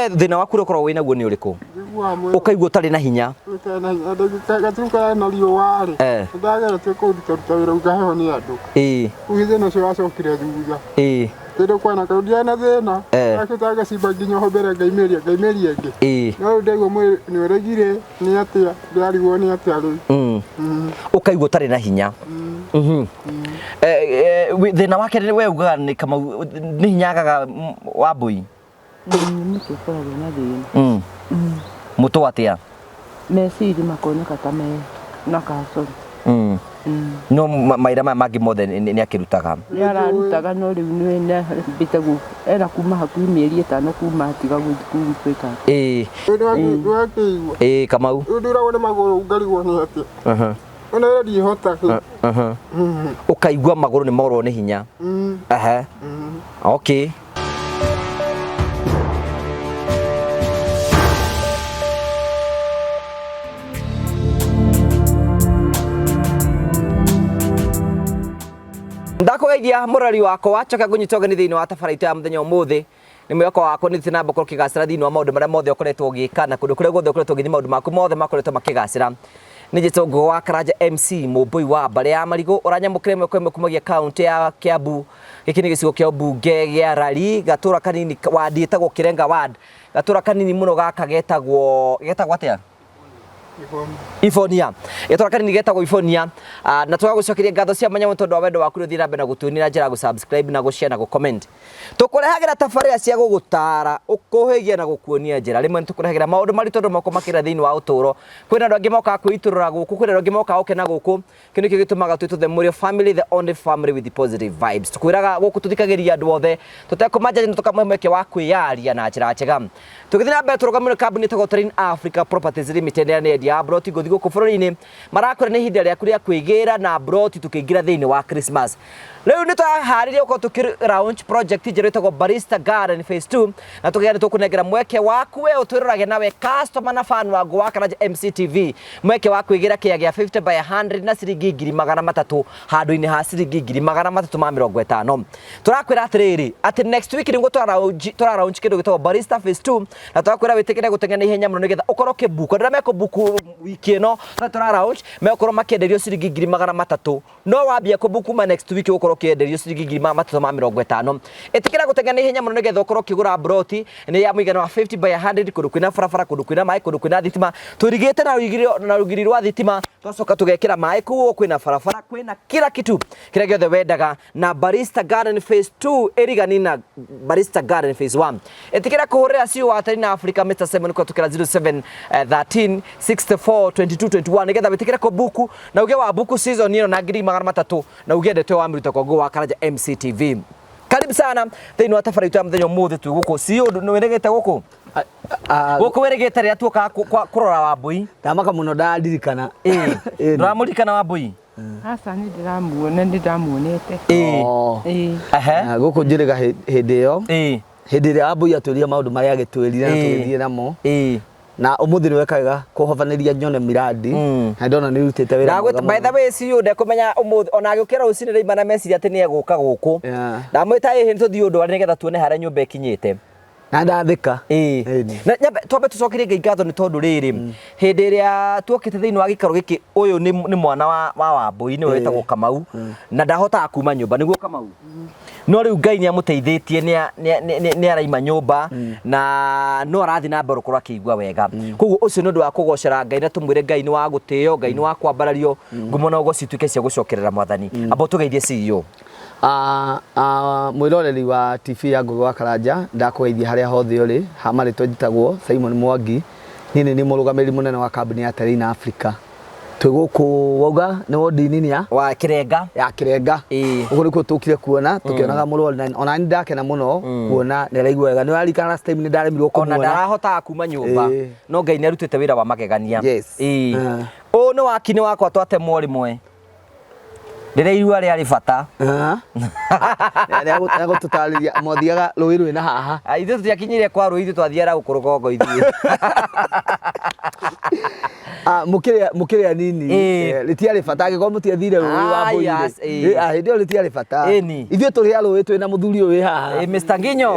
we thina waku ukorwo wina guo ni uriku ukaigua utari na hinya gatuka na rio wari ndagera twe kuruta wira ugaheho ni andu thina cio wacokire thutha tendo kwana karudia na thina akitaga cimba nginya ho mbere ngaimeria ingi no ndego mwe ni uregire ni atia ndariguo ni atia riu ukaigua utari na hinya thina wake we ugaga ni kama ni hinyagaga Wambui mutu atia meciri makoneka ta me na kasori no maira mangi mothe ni akirutaga ni ararutaga no riu ni bitagu era kuma hakuhi mieri 5 kuma atiga gwika Kamau ndura wona maguru ngarigwo ni atia ona ndi hota ukaigua maguru ni morwo ni hinya okay ndakugeithia murari wako wacoka gunyitogani thiini wa tabaraitu ya muthenya umuthi ni mweko wako ni thina mbako kigacira thiini wa maundu maria mothe ukoretwo ugika kundu kuria guothe ukoretwo ugithi maundu maku mothe makoretwo makigacira ni Gitongo wa Karanja MC Mumbui wa Mbale ya Marigo uranyamukire mweko imwe kumagia kaunti ya Kiambu giki ni gicigo kia bunge gia Rari gatura kanini wadi etagwo Kirenga ward gatura kanini muno gaka getagwo atia Ifonia itora kanini getagwo Ifonia na tugagucokeria ngatho cia manyamu tondu wa wendo waku ri thira mbere gutuonira njira gu subscribe na gu share na gu comment tukurehagira tafaria cia gugutara ukuhigia na gukuonia njira rimwe tukurehagira maundu mari tondu mako makira thiini wa uturo kwina andu angi moka kwiturura guku kwina andu angi moka ukena guku kinu kigitumaga twitu the Murio family, the only family with the positive vibes tukwiraga guku tuthikagiria andu othe tutekumanja ni tukamwemeke wa kwiyaria na njira njega tukithina mbere turugamire kambuni etagwo Train Africa Properties Limited ya broti guthi guku bururi-ini marakora ni hinda ria kuria kwigira na broti tukiingira thiini wa Christmas riu ni twahariria uko tuki launch project jiretagwo Barista Garden phase 2 na tukiani tukunengera mweke waku we utwirorage nawe customer na fan wangu wa Karanja MCTV mweke wa kwigira kia gia 50 by 100 na ciringi 300 handu-ini ha ciringi 350 turakwira atiriri ati next week ni tura launch kindu gitagwo Barista phase 2 na turakwira witikire guteng'ena ihenya muno nigetha ukorwo kibuku ndira meko buku wiki ino na tura launch meko makenderio ciringi 300 no wambia kubuku ma next week ukorwo kienderio ciringi 350 itikira guteng'ena ihenya muno nigetha ukorwo kigura broti ni ya muigana wa 50 by 100 kundu kwina barabara kundu kwina mai kundu kwina thitima turigite na rugiri rwa thitima twacoka tugekira mai kuo kwina barabara kwina kila kitu kira giothe wendaga na Barista Garden phase 2 erigani na Barista Garden phase 1 itikira kuhurira cio wa Train Africa Mr. Simon kwa tukira 07 13 64 22 21 nigetha bitikira ko buku na uge wa buku season ino na 300 na uge ndete wa miruta kwa wa Karanja MCTV karibu sana thiini wa tabaraitu ya muthenya umuthi tu guku cio no weregete guku guku weregete ria tuoka kurora Wambui tamaka muno ndandirikana ndamurikana Wambui hasa ni ndamuonete guku njiriga hindi iyo hindi ria Wambui aturia maundu maria agitwirire na tugithie namo na umuthi ni wekaga kuhofaniria nyone miradi na ndona ni rutite wira by the way cio nde kumenya umuthi ona agikira ucini reima na message ati ni eguka guku ndamwita hihi tuthii undu ari nigetha tuone haria nyumba ikinyite na ndathika na twambe tucokerie Ngai ngatho ni tondu riri hindi ria tuokite thiini wa gikaro giki uyu ni mwana wa Wambui ni wetagwo Kamau na ndahota kuma nyumba niguo Kamau no riu Ngai ni amuteithitie ni araima nyumba na no arathi na mbere kurwa kiigua wega koguo ucio ni undu wa kugocera Ngai na tumwire Ngai ni wa gutio Ngai ni wa kwambarario ngumona ugo cituike cia gucokerera mwathani abo tugeithie CEO mwiroreri wa TV ya Ngugi wa Karanja ndakugeithia haria hothe uri hamari twitagwo Simon Mwangi nini ni murugamiri munene wa kambuni ya Train Africa twiguku wauga ni wodi ya wa Kirenga ya Kirenga ugu nikuo tukire kuona tukionaga murori na ona ni ndakena muno kuona ni raigua wega ni arikana last time ni ndaremirwo kumuona ona ndahota kuma nyumba no Ngai ni arutite wira wa magegania o no wakini wakwa twate mwe ndireirua ri ari bata nä gå tå tarä mothiaga rå ä rwä na haha ithuä tutiakinyire kwa rå ithuä twathiara gå kå rå gongo ithuä Mukiria nini ritiarĩ bata angĩkorwo mũtiathire rũĩ wa Mbũire hĩndĩ ĩyo rĩtiarĩ bata ithuĩ tũrĩ a rũĩ twĩna mũthuri ũyũ wĩ haha Mr Nginyo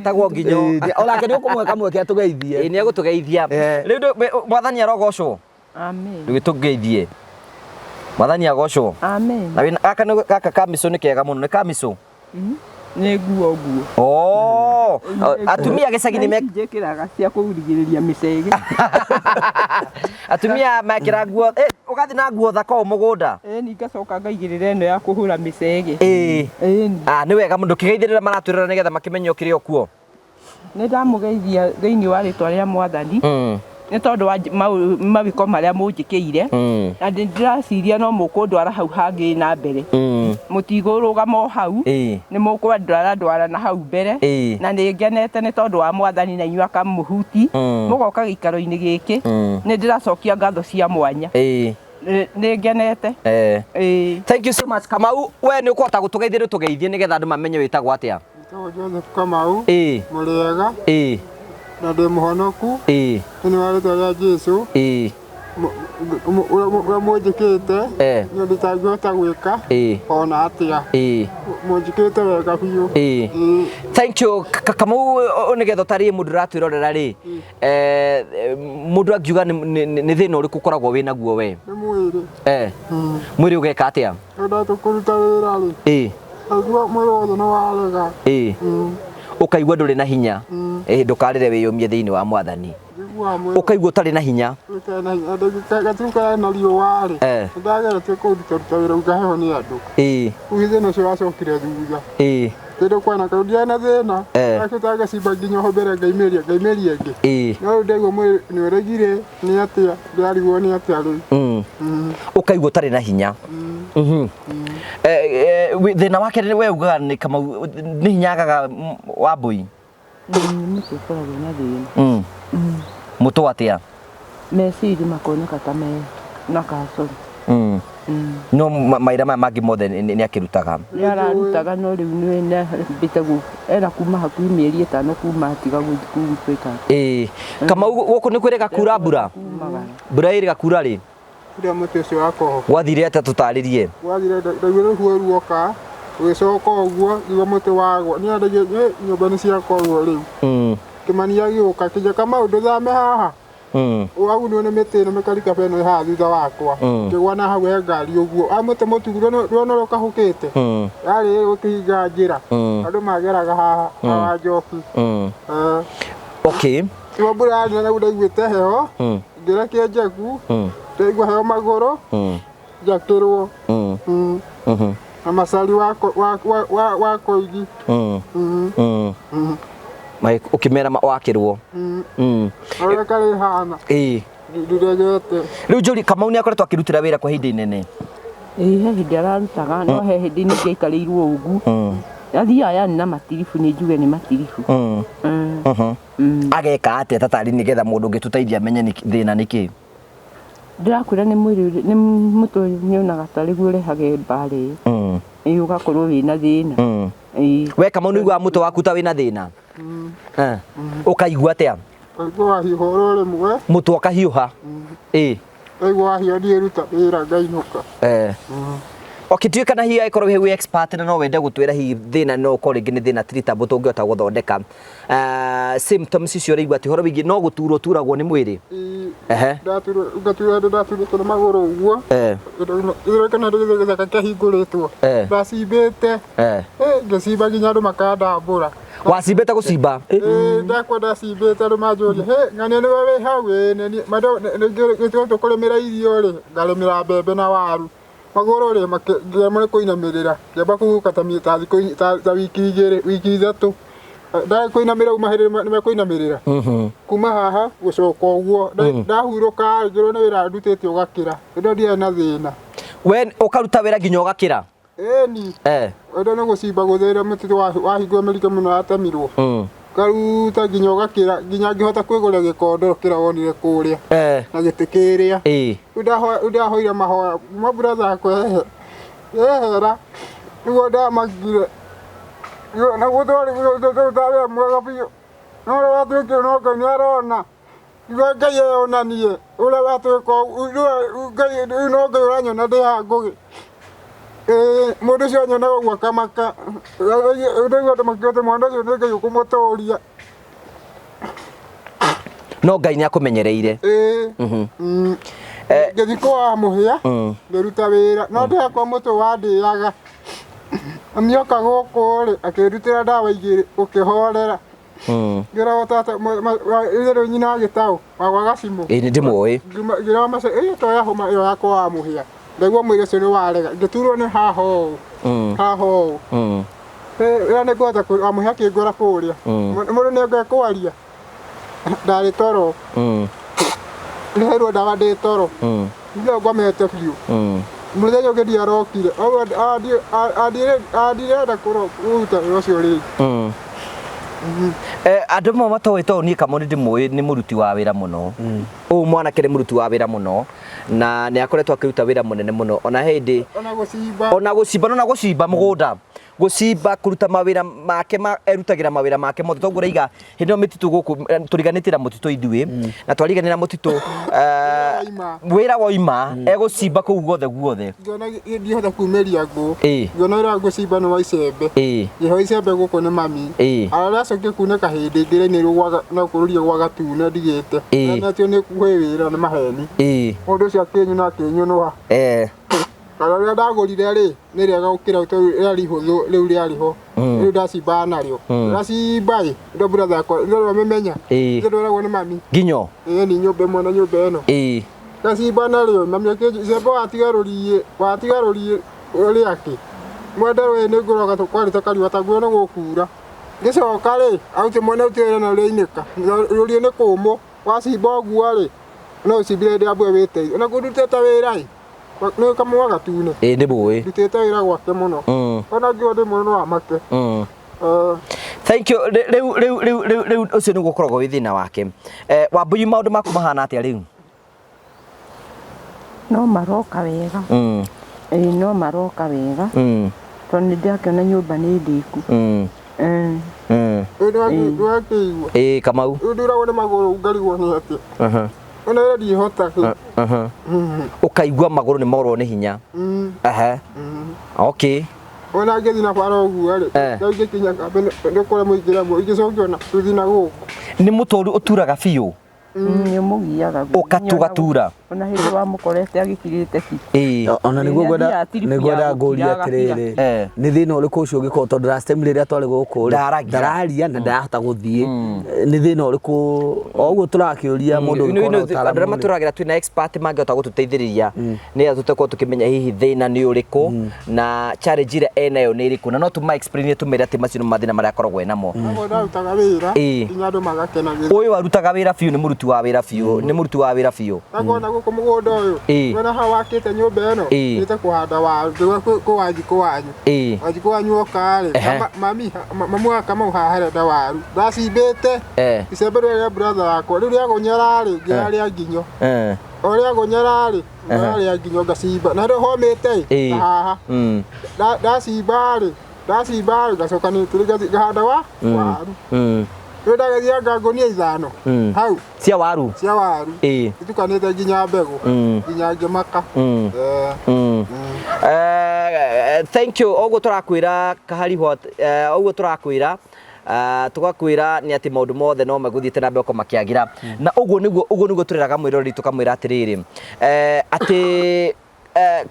tagwo Nginyo onake nĩ ũkũmweka mweke atũgeithie nĩ egũtũgeithia rĩu mwathani arogocwo amen rĩu tũgeithie mwathani agocwo amen na gaka kamico nĩ kega mũno nĩ kamico nĩ nguo atumia gĩcagi-inĩ njĩkĩraga cia kũrigĩrĩria mĩcege atumia mekĩra nguo ũgathiĩ na nguo thaka o mũgũnda ĩni ngacoka ngaigĩrĩra ĩno ya kũhũra mĩcege nĩ wega mũndũ kĩgeithĩrĩra maratwĩrĩra nĩgetha makĩmenye ũkĩrĩ o kuo nĩ ndamũgeithia thĩinĩ wa rĩtwa rĩa mwathani nĩ tondũ wa mawĩko marĩa mũnjĩkĩire na ndĩraciria no mũkũndwara hau hangĩ na mbere mũtigũrũgama o hau nĩ mũkwandwara na hau mbere na nĩ ngenete nĩ tondũ wa mwathani na inyuĩ akamũhuti mũgoka gĩikaro-inĩ gĩkĩ nĩ ndĩracokia ngatho cia mwanya nĩ ngenete thank you so much Kamau we nĩ ũkũhota gũtũgeithia tũgeithie nĩgetha andũ mamenye wĩtagwo atĩa Joseph Kamau mũrĩega na ndĩ mũhonoku thĩinĩ wa rĩtwa rĩa Jesũ ũrĩa mũnjĩkĩte nĩ nditangĩhota gwĩka ona atĩa mũnjĩkĩte wega biũ thank you Kamau nĩgetha ũtarĩrie mũndũ ũratwĩrorera rĩ mũndũ angiuga nĩ thĩna ũrĩkũ ũkoragwo wĩ naguo we nĩ mwĩrĩ mwĩrĩ ũgeka atĩa tũkũruta wĩra rĩ aigua mwĩrĩ wothe nĩ warega ũkaigua ndũrĩ na hinya ndũkarĩre wĩyũmie thĩinĩ wa mwathani ũkaigua ũtarĩ na hinya gaturuka na riũa rĩ nĩndageretie kũruta wĩra ngaheho nĩ andũ rĩu thĩna ũcio wacokire thutha tondũ kwana kaũndia na thĩna akĩta ngacimba nginya ho mbere ngaimĩria ĩngĩ no rĩu ndaigua mwĩrĩ nĩ ũregire nĩ atĩa ndĩrarigwo nĩ atĩa rĩu ũkaigua ũtarĩ na hinya thĩna wake we ugaga nĩ Kamau nĩ hinya agaga Wambũi mũtwe ũkoragwo na thĩna mũtwe atĩa meciria makoneka ta na kasoro no maira maya mangĩ mothe nĩ akĩrutaga nĩ ararutaga no rĩu nĩ mbĩtagwo ena kuma hakuhĩ mĩeri 5 kuma atiga gũthiĩ kwĩka Kamau gũkũ nĩ kwĩrĩga kura mbura ĩrĩga kura rĩ rĩrĩa mũtĩ ũcio wakoho gwathire atĩa tũtarĩrie gwathire ndaigua rũhuho ruoka ũgĩcoka ũguo ngiuga mũtĩ wagwa niĩ ndaigua nyũmba nĩ ciakorwo rĩu kĩmania gĩũka kĩnjaka maũndũ thame haha wagunio nĩ mĩtĩ ĩno mĩkarika beno haha thutha wakwa ngĩgwa na hau he ngari ũguo mũtĩ mũtugu ruona rũkahũkĩte yarĩ gũkĩhinga njĩra andũ mageraga haha wa njoki tiga mbura yarĩ na ndaiguĩte heho ngĩrekia njeku ndaigua heho magũrũ njakĩrwo na macari wa koigi ũkĩmera wakĩrwo ũrĩa karĩ hana ndiregete rĩu Njũri Kamau nĩ akoretwo akĩrutĩra wĩra kwa ihinda inene he hĩndĩ ararutaga no he hĩndĩ nĩ aikarĩirwo ũgu athiaga yani na matiribu nĩ njuge nĩ matiribu ageka atĩa tatarĩ nĩgetha mũndũ ũngĩtũteithia amenye thĩna nĩkĩ ndĩrakwĩra nĩ mwĩrĩ nĩ mũtwe nyonaga tarĩ guo ũrehage mbarĩ ũgakorwo wĩna thĩna we Kamau nĩ uiguaga mũtwe waku ta wĩna thĩna ũkaigua atĩa ngaigua wahiũha oro rĩmwe mũtwe ũkahiũha ngaigua wahiũha ndiĩruta wĩra ngainũka okĩtuĩka hihi agĩkorwo wĩ expert na no wende gũtwĩra hihi thĩna no ũkorwo rĩngĩ nĩ thĩna treatable tũngĩhota gũthondeka symptoms icio ũraigua atĩ horo wĩgiĩ no gũturwo turagwo nĩ mwĩrĩ ndaturĩtwo nĩ magũrũ ũguo kana gĩthaka kĩahingũrĩtwo ndacimbĩte ngĩcimba nginya andũ makandambũra wacimbĩte gũcimba ndakwa ndacimbĩte andũ manjũria ng'ania nĩwe wĩ hau nĩgĩtuĩka tũkũrĩmĩra irio rĩ ngarĩmĩra mbembe na waru magũrũ rĩ ngĩamũre kũinamĩrĩra ngĩamba kũhuka ta wiki 3 ndakũinamĩra umahĩrĩra nĩmekũinamĩrĩra kuma haha gũcoka ũguo ndahurũka ngĩrwo nĩ wĩra ndutĩte ũgakĩra ĩndo ndiarĩ na thĩna we ũkaruta wĩra nginya ũgakĩra ĩni ĩndo nĩ gũcimba gũthĩra mũtĩ wahingwo mĩrike mũno yatemirwo karuta nginya ũgakĩra nginya ngĩhota kwĩgũrĩra gĩkondoro kĩrĩa wonire kũrĩa na gĩtĩ kĩrĩa rĩu ndahoire mahoya kuma brother akwa yehera nĩguo ndamakire na gũtwarĩ mwega biũ no ũrĩa watuĩkire no Ngai nĩ arona Ngai onanie ula watu ko ngai no ngai ranyo na de hago mundu cio nyona gwa kamaka ndio ndo makiote mwana cio ngai kumutoria no ngai ni akumenyereire ngithiko amuhia ngiruta wira no ndi akwa mutu wandiaga amioka guku ri akirutira ndawa igiri ukihorera ngira watata iro nyina gitau wa gacimu ni ndimoi ngira mase to ya homa yo yakwa amuhia ndagwo mwire cio ni warega ngiturwo ni haho haho ira ne gwata ku amuhia kingora kuria mundu ne ngakwaria ndari toro nihero ndawa ndi toro ndio ngwamete biu muthenya ungi ndiarokire adire da kuro uta ucio ri andu mo matoito ni Kamau ndimoi ni muruti wa wira muno u mwana kire muruti wa wira muno na ni akoretwo akiruta wira munene muno ona hindi ona gucimba mugunda gucimba kuruta mawira make erutagira mawira make mothe tongura iga hindi mititu guku turiganitira mutitu idui na twariganira mutitu wira woima egucimba kuu guothe ngona ndihota kumeria ngo ngona ira gucimba no waicembe iho icembe guku ni mami ara coke kuna kahindi ngire ni rugwaga na kururia gwaga tuna ndigite na tio ni kwewira ni maheni mundu cio akinyu na akinyunwa Kala ndagorire ri ni rega gukira ri huthu riu riari ho riu ndacimba nario ndacimba ndo brother yakwa ndo memenya ndo ragwo ni mami ginyo ni nyumba mwana nyumba eno ndacimba nario mami akijemba watigarurie uri aki mwenda we ni nguroga tukwarite kariwa taguo no gukura ngicoka ri auti mwana utire na riinika ruri ni kumu wacimba guo ri no cibire ndi abwe wite ona kunduteta wira no Kamau gatune ndi bui ndutete wira gwake muno ona ngio ndi muno wa make thank you riu ucio ni gukoragwo wi thina wake Wambui maundu maku mahana atia riu no maroka wega no maroka wega tondu ndiakena nyumba ni ndiku Kamau nduragwo ni maguru ngarigwo ni atia ona ndihota ukaigua maguru ni morwo ni hinya okay ona ngethi na baro guo ri ngi kinya kambe ndikore muingira mo igicokio na tuthina guku ni mutoru uturaga biu ni mugiaga ukatugatura ona hindi wa mukorete agikirite ki ona niguo gwenda nguria atiriri ni thina uriku ucio giko tondu last time riria twari guku ndararia na ndahota guthie ni thina uriku oguo turakiuria mundu andira maturagira twina expert mangihota gututeithiriria ni atutekwo tukimenya hihi thina ni uriku na challenge ira enayo ni iriku na no tuma explain tumira ati macino mathina maria akoragwo enamo ndutaga wira nginya andu magakenagira uyu arutaga wira biu ni muruti wa wira biu ni muruti wa wira biu agona guku mugunda uyu wena ha wakite nyumba eno nite kuhanda waru ku wanjiko wanyu okari mami mamu Kamau hahare da waru ndacimbite icembe rĩa brother yakwa riu rĩa gunyara ri ngiraria nginyo oria gunyara ri ngiraria nginyo ngacimba na ndo homite haha ndacimba ri ngacoka ni ngahanda waru riu ndagathia ngagunia ithano hau cia waru itukanite nginya mbegu nginya ngimaka thank you oguo turakwira kahari hot oguo turakwira tugakwira ni ati maundu mothe no maguthiite na mbeko makiagira na uguo niguo turiraga mwirori tukamwira atiriri ati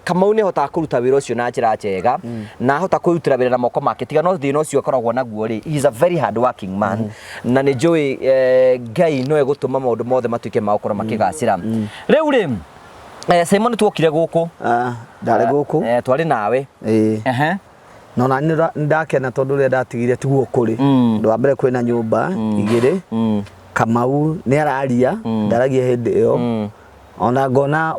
Kamau ni hota kuruta wira ucio na njira njega na hota kurutira wira na moko make tiga no thina ucio akoragwo naguo ri he is a very hard working man na ni joy Ngai no egutuma maundu mothe matuike ma gukora makigacira riu ri Simon twokire guku ndari guku twari nawe no na ndakena tondu ria ndatigire tiguo kuri ndo wa mbere kwina nyumba igiri Kamau ni araria ndaragia hindi iyo ona ngona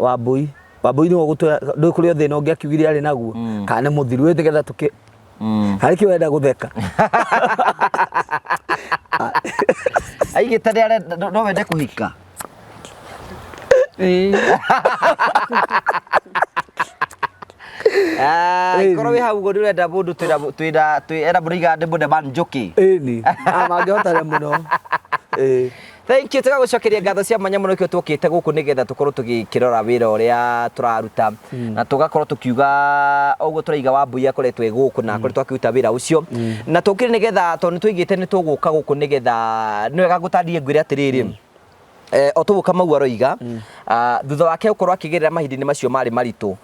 Wambui ni gutu ndukuri thina ungiakigire ari naguo kana muthiru we tigetha tuki hariki wenda gutheka aigite no wende kuhika korwo wi hau guo ndurenda mundu twira mũraiga ndĩ mũnde man njuki ni mangĩhota muno Thank you tugagucokeria ngatho cia mwanya muno kio tukite guku nigetha tukorwo tugikirora wira uria turaruta na tugakorwo tukiuga oguo turaiga Wambui akoretwo guku na akoretwo akiruta wira ucio na tukire nigetha tondu twigite ni tuguka guku nigetha niwega gutandie ngwire atiriri otubu kama uaroiga thutha wake ukorwo akigerera mahindini macio mari maritu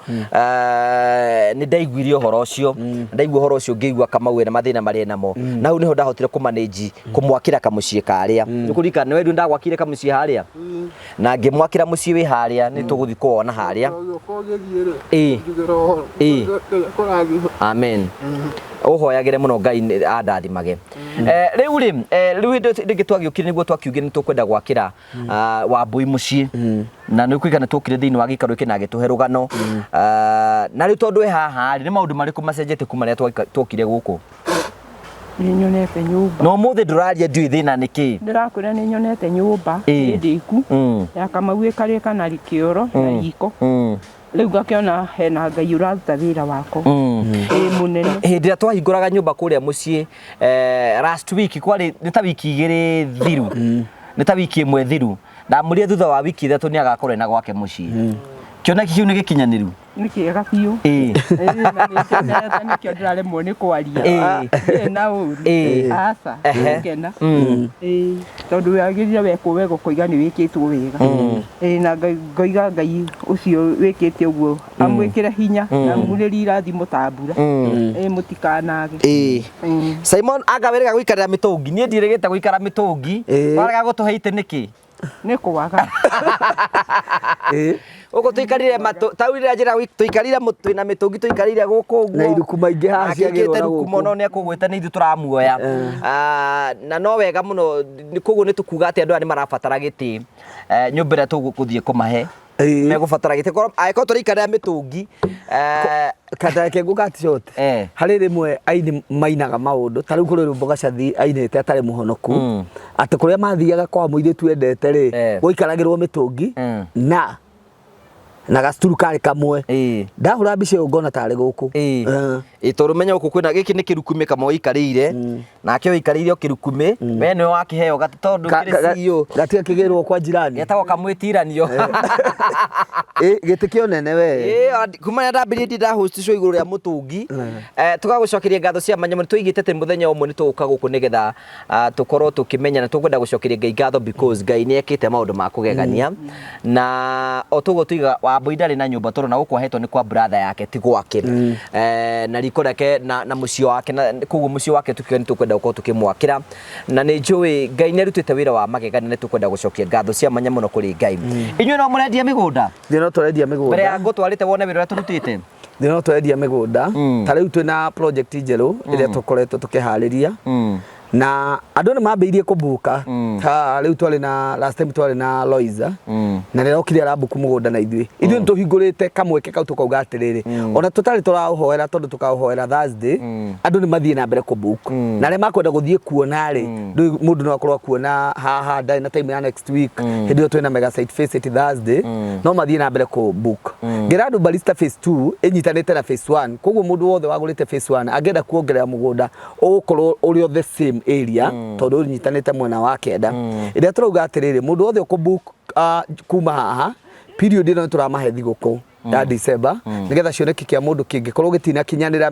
ni ndaiguire uhoro ucio ndaigua uhoro ucio ngeigua kama wena mathina mari namo na hu niho ndahotire ku manage kumwakira kamucie karia nukurika ni wendu ndagwakire kamucie haria na ngimwakira mucie wi haria ni tuguthi kuona haria amen uhoyagire muno Ngai andathimage riu ringi twagiukire niguo twakiugire ni tukwenda gwakira Wambui mucie na nä kwigana tåkire thä inä wa gä karå kä na agä tå he rå gano na rä u tondå e haha nä maå ndå marä kå macenjete kuma rä a twokire gå kå nä nyonete nyåmba no må thä ndå raria ndiå thä na nä kä ndä rakwä ra nä nyonete nyåmba ä ndäku ya Kamau ä karä ka na kä oro na riko rä u ngakäona hena Ngai å raruta wä ra wako ä må nene hä ndä ä rä a twahingå raga nyå mba kå rä a må ciä last week kwarä nä ta wiki igä rä thiru nä ta wiki ĩmwe thiru ndamũria thutha wa wiki ithatũ nĩ agakorwo ena gwake mũciĩ kĩoneki kĩu nĩ gĩkinyanĩru nĩ kĩega biũ na nĩkĩo ndĩraremwo nĩ kwaria na ũru aca ngena tondũ wagĩrĩire wekwo wega kũiga nĩ wĩkĩtwo wega na ngoiga Ngai ũcio wĩkĩte ũguo amwĩkĩre hinya na murĩri irathimo ta mbura mũtikanage Simon anga wĩrĩga gũikarĩra mĩtũngi niĩ ndirĩgĩte gũikara mĩtũngi warega gũtũhe itĩ nĩkĩ nĩ kũwaga uko tuikarire taurira njira tuikarire twina mitungi tuikarire guku guo na iruku maingi ha ciagirwo na guku muno ni akugweta ni ithu turamuoya na no wega muno kuguo ni tukuga ati andu ani marabatara giti nyumbira tugukuthie kumahe megubatara giti korwo aiko turikarira mitungi kata ke gukati shote hari rimwe aini mainaga maundu tariu kuri rumbo gacathi ainite atari muhonoku ati kuria mathiaga kwa muiritu endete ri guikaragirwo mitungi na gacituru kari kamwe ndahura mbica ĩyo ngona tarĩ gũkũ tondũ menya gũkũ kwĩna gĩkĩ nĩ kĩrukumĩ kama ũikarĩire nake ũikarĩire o kĩrukumĩ we nĩwe wakĩheo tondũ kĩrĩ CEO gatiga kĩgĩrwo kwa njirani getagwo kamwĩtiranio gĩtĩ kĩonene we kuma rĩrĩa ndambĩrĩirie ndahosticwo igũrũ rĩa mũtũngi tũgagũcokeria ngatho cia manyamũ nĩtũigĩte atĩ mũthenya ũmwe nĩtũgũka gũkũ nĩgetha tũkorwo tũkĩmenya na tũkwenda gũcokeria Ngai ngatho because Ngai nĩekĩte maũndũ ma kũgegania na o tũguo tuiga Wambui ndarĩ na nyũmba tondũ na gũkũ ahetwo nĩ kwa brother yake ti gwake na riko rĩake na mũciĩ wake koguo mũciĩ wake tũkiuga nĩtũkwenda gũkorwo tũkĩmwakĩra na nĩ njũĩ Ngai nĩarutĩte wĩra wa magegania nĩtũkwenda gũcokia ngatho cia manya mũno kũrĩ Ngai inyuĩ no mũrendia mĩgũnda no tũrendia mĩgũnda mbere ya ngũtwarĩte wone wĩra ũrĩa tũrutĩte no tũrendia mĩgũnda ta rĩu twĩna project njerũ ĩrĩa tũkoretwo tũkĩharĩria na andũ nĩ mambĩirie kũbuka rĩu twarĩ na last time twarĩ na Loiza na rĩrĩa okire arabuku mũgũnda na ithuĩ nĩ tũhingũrĩte kamweke kau tũkauga atĩrĩrĩ ona tũtarĩ tũraũhoera tondũ tũkaũhoera Thursday andũ nĩ mathiĩ na mbere kũbuku na arĩa makwenda gũthiĩ kuona rĩ mũndũ no akorwo kuona haha ndarĩ na time ya next week hĩndĩ ĩyo twĩna mega site visit Thursday no mathiĩ na mbere kũbuku Gerardo Barista phase 2 ĩnyitanĩte na phase 1 koguo mũndũ wothe wagũrĩte phase 1 angĩenda kuongerera mũgũnda ũgũkorwo ũrĩ o the same area tondu nyitanite mwena wa kenda iria turauga atiriri mundu wothe ukubook kuma haha period ino turamahe thiguku ya December nigetha cioneki kia mundu kingikorwo gitina kinyanira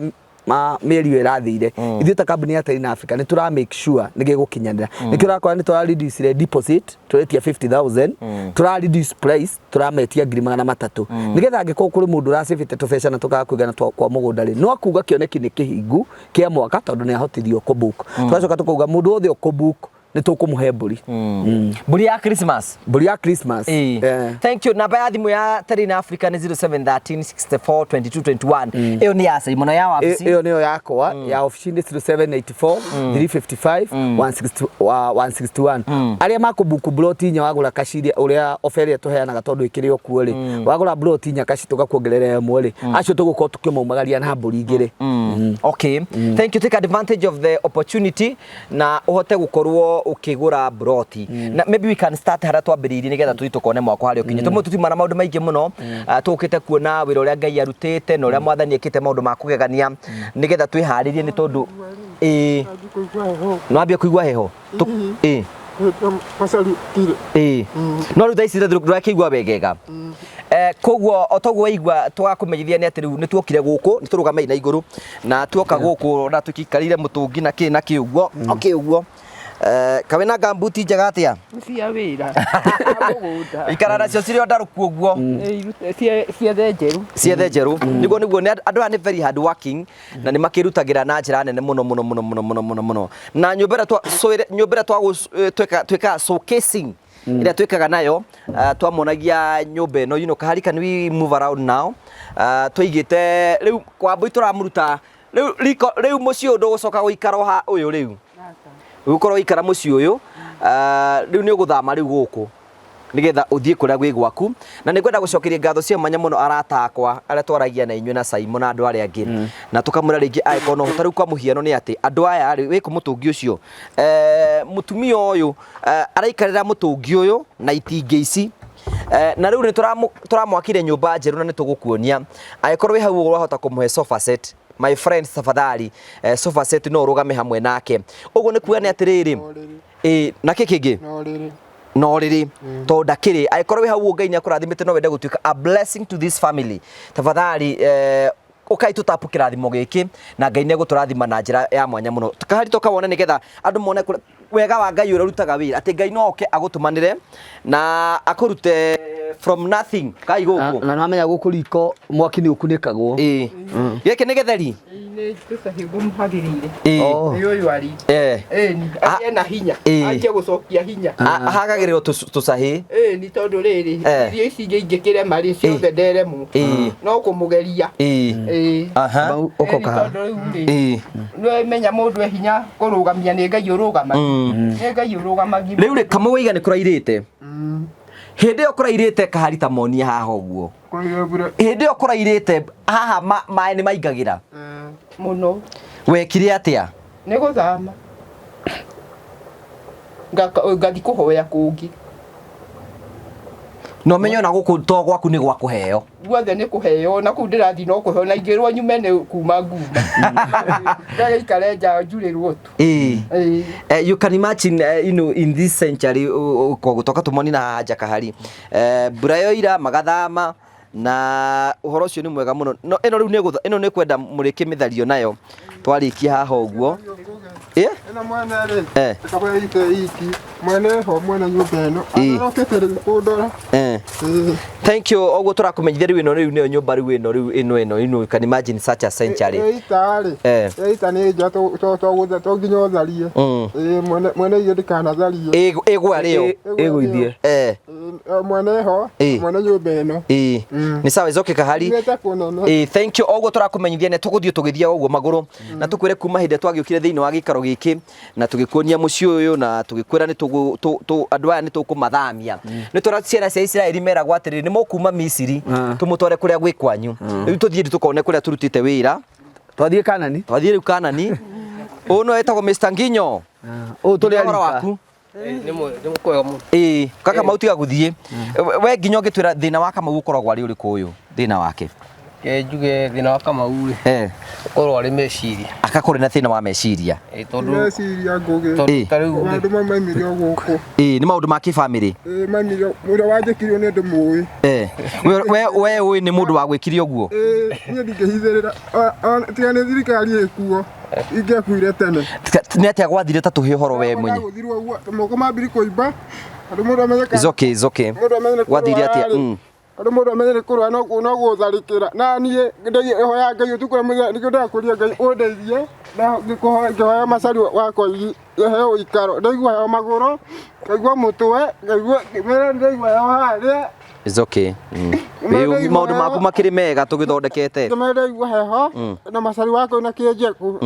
mieri irathire ithuĩ ta kambuni ya Terina Africa ni tura make sure nige gukinyanira nikio rakora ni tura reduce deposit turetia 50,000 tura reduce price turametia 300 nigetha angĩkorwo kuri mundu uracivite tubeca na tugakuigana kwa mũgũnda ri no akuga kĩoneki ni kĩhingu kia mwaka tondu ni ahotithio kubook twacoka tukauga mundu wothe ukubook ni tukumuhe mburi mburi ya Christmas Thank you namba ya thimu ya Terina Africa ni 0713642221 iyo ni ya Simon ya wabici iyo niyo yakwa ya office ni 0784351661 aria makubuku broti nya wagura kashiria uria oferia tuheanaga tondu ikiri okuo ri wagura broti nya kashi tugakuongerera ĩmwe ri acio tugukorwo tukimaumagaria na mburi igiri okay thank you take advantage of the opportunity na uhote gukorwo ukigura broti na maybe we can start haria twambiriirie nigetha tuthi tukone mwako haria ukinye tumwe tutima na maundu maingi muno tukite kuona wira uria Ngai arutite na uria mwathani ekite maundu ma kugegania nigetha twiharirie ni tondu no ambia kuigua heho Macari tire. No rä u thaa ici ndärakĩigua wegega koguo o toguo waigua twakumenyithia nĩ atĩ rĩu nĩ tuokire gũkũ nĩ tũrũgamĩire na igũrũ na tuoka gũkũ na tũkikarire mũtũngi na kĩ na kĩ ũguo okay ũguo kawe na gambuti njega atĩa cia wĩra ikara nacio cirĩ o ndarũku ũguo ciethe njerũ nĩguo andũ aya nĩ very hard working na nĩ makĩrutagĩra na njĩra nene mũno na nyũmba ĩrĩa twĩkaga showcasing ĩrĩa twĩkaga nayo twamonagia nyũmba ĩno you know Kahari, can we move around now twaigĩte rĩu Wambui tũramũruta rĩu mũciĩ ũyũ ndũgũcoka gũikara ha ũyũ rĩu ũgũkorwo ũikara mũciĩ ũyũ rĩu nĩ ũgũthama rĩu gũkũ nigetha uthie kuria gwi gwaku na ni kwenda gucokeria ngatho cia manya muno arata akwa aria twaragia na inywe na Simon na andu aria angi na tukamura ringi aiko no taru kwa muhiano ni ati andu aya ari wiku mutungi ucio mutumia uyu araikarira mutungi uyu na itingi ici na riu ni turamwakire nyumba njeru na ni tugukuonia aikorwo wi hau urahota kumuhe sofa set my friends tafadhali sofa set no urugame hamwe nake uguo ni kuga ni atiriri na kikingi no riri to ndakiri aikorwo wi hau Ngai ni akurathimite no wende gutuika a blessing to this family tafadhali ukai tutapu kirathimo giki na Ngai ni guturathima na njira ya mwanya muno Kahari tukawone nigetha andu mone wega wa Ngai urarutaga wira ati Ngai no oke agutumanire na akurute from nothing kai guku na namenya guku riko mwaki ni ukunikagwo giki ni getheri ni tusahibu muhagirire uyu ari ni ena hinya aje gucokia hinya ahagagiriro tusahi ni tondu riri irio ici ingikire mari ciothe nderemu no kumugeria ukoka no menya mundu hinya kurugamia ni Ngai urugama ni Ngai urugamagia riu ri kamwe wiga ni kurairite hindi yo kurairite Kahari ta monia haha uguo hindi yo kurairite haha maĩ nĩ maingagira muno wekire atia nĩ guthama ngathi kuhoya kungi no menyo na guku to gwaku ni gwakuheo guothe ni kuheo na ku ndirathi no kuheo na ingirwo nyume ni kuma nguma ndaikare nja njurirwo tu you can imagine you know in this century ko gutoka tumoni na haja Kahari burayo ira magathama na uhoro ucio ni mwega muno no eno riu ni kwenda muriki mithario nayo twarikia haha uguo ena mwana ri akabaya iki mwana ho mwana nyumba eno arokete kudora thank you oguo turakumenyithia riu ni nyumba riu ino you can imagine such a century ita ni nja to nginya utharie mwana iyo ndikana tharie igwa rio iguithie mwana ho mwana nyumba eno ni sawa izoke Kahari thank you oguo turakumenyithia ne tuguthio tugithia oguo maguru na tukwire kuma hinde twagiukire thiini wa gikaro giki na tugikuonia muci uyu na tugikwira ni andu aya ni tukumathamia ni turaciera cia Israeli mera gwatiriri ni mukuma Misiri tumutware kuria gwi kwanyu riu tuthie tukone kuria turutite wira twathie Kanani riu Kanani uno etagwo Mr Nginyo tuli waku ni mukwega mu kaka mautiga guthie we Nginyo ngitwira thina wa Kamau ukoragwo ari uriku uyu thina wake njuge thina wa Kamau ukorwo ari meciria akakore na thina wa meciria tondu meciria ngugi andu mamemire guku ni maundu ma kifamily mamire muda wanjikirio ni ndu muwi we uyu ni mundu wa gwikire uguo ni ndingihithirira tiga ni thirikari ikuo ingekuire tene ni atia gwathire ta tuhe horo we mwenye moko mambiri kuimba andu mundu amenyeka it's okay gwathire atia andu mundu amenyere kurwa no gutharikira na nie hoya Ngai utukura muthenya nikio ndakuria Ngai undeithie na ngikuhoya macari wakwa heo ikaro ndaigua heo maguru ngaigua mutwe ngaigua kimera ndaigua heo haria it's okay maundu maku makiri mega tugithondekete ndaigua heho na macari wakwa na kienjeku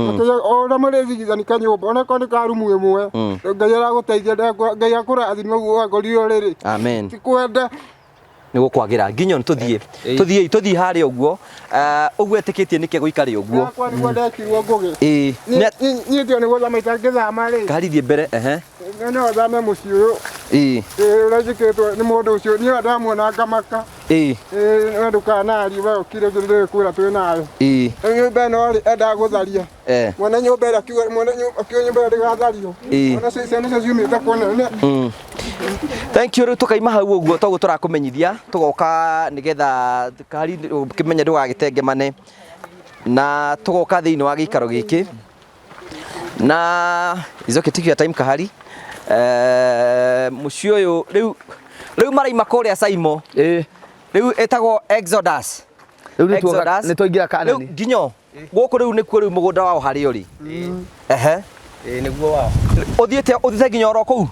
ona murithigithani kanyumba ona ko ni karumu imwe Ngai araguteithia Ngai akurathima guo ngorio riri amen tikwenda ni gukwagira Nginyo tuthie haria uguo uguo etikitie nike guikari uguo kwa ni ndekirwo ngugi ni ndio ni guthamaita ngithama ri Kahari thie mbere no thame muci uyu urajikitwo ni mundu ucio ni ndamuona ngamaka nduka riũa kire ngire kwĩra twĩ nayo nyũmba ĩno rĩ enda gũtharia mwana nyũmba ĩrĩa akiuga mwana nyũmba ĩrĩa ndĩgathario ona ciana icio ciumĩte kũnene. Thank you. Rĩu tũkaima hau ũguo toguo tũrakũmenyithia tũgoka nĩgetha kahari ũkĩmenya ndũgagĩtengemane na tũgoka thĩinĩ wa gĩikaro gĩkĩ na izoke tikio time kahari mũciĩ ũyũ rĩu maraima kũrĩa Saimo rĩu etagwo Exodus nĩ twaingĩra Kanani nginyo gũkũ rĩu nĩkuo rĩu mũgũnda wao harĩ ũrĩ nĩguo wao ũthiĩte nginya oro kũu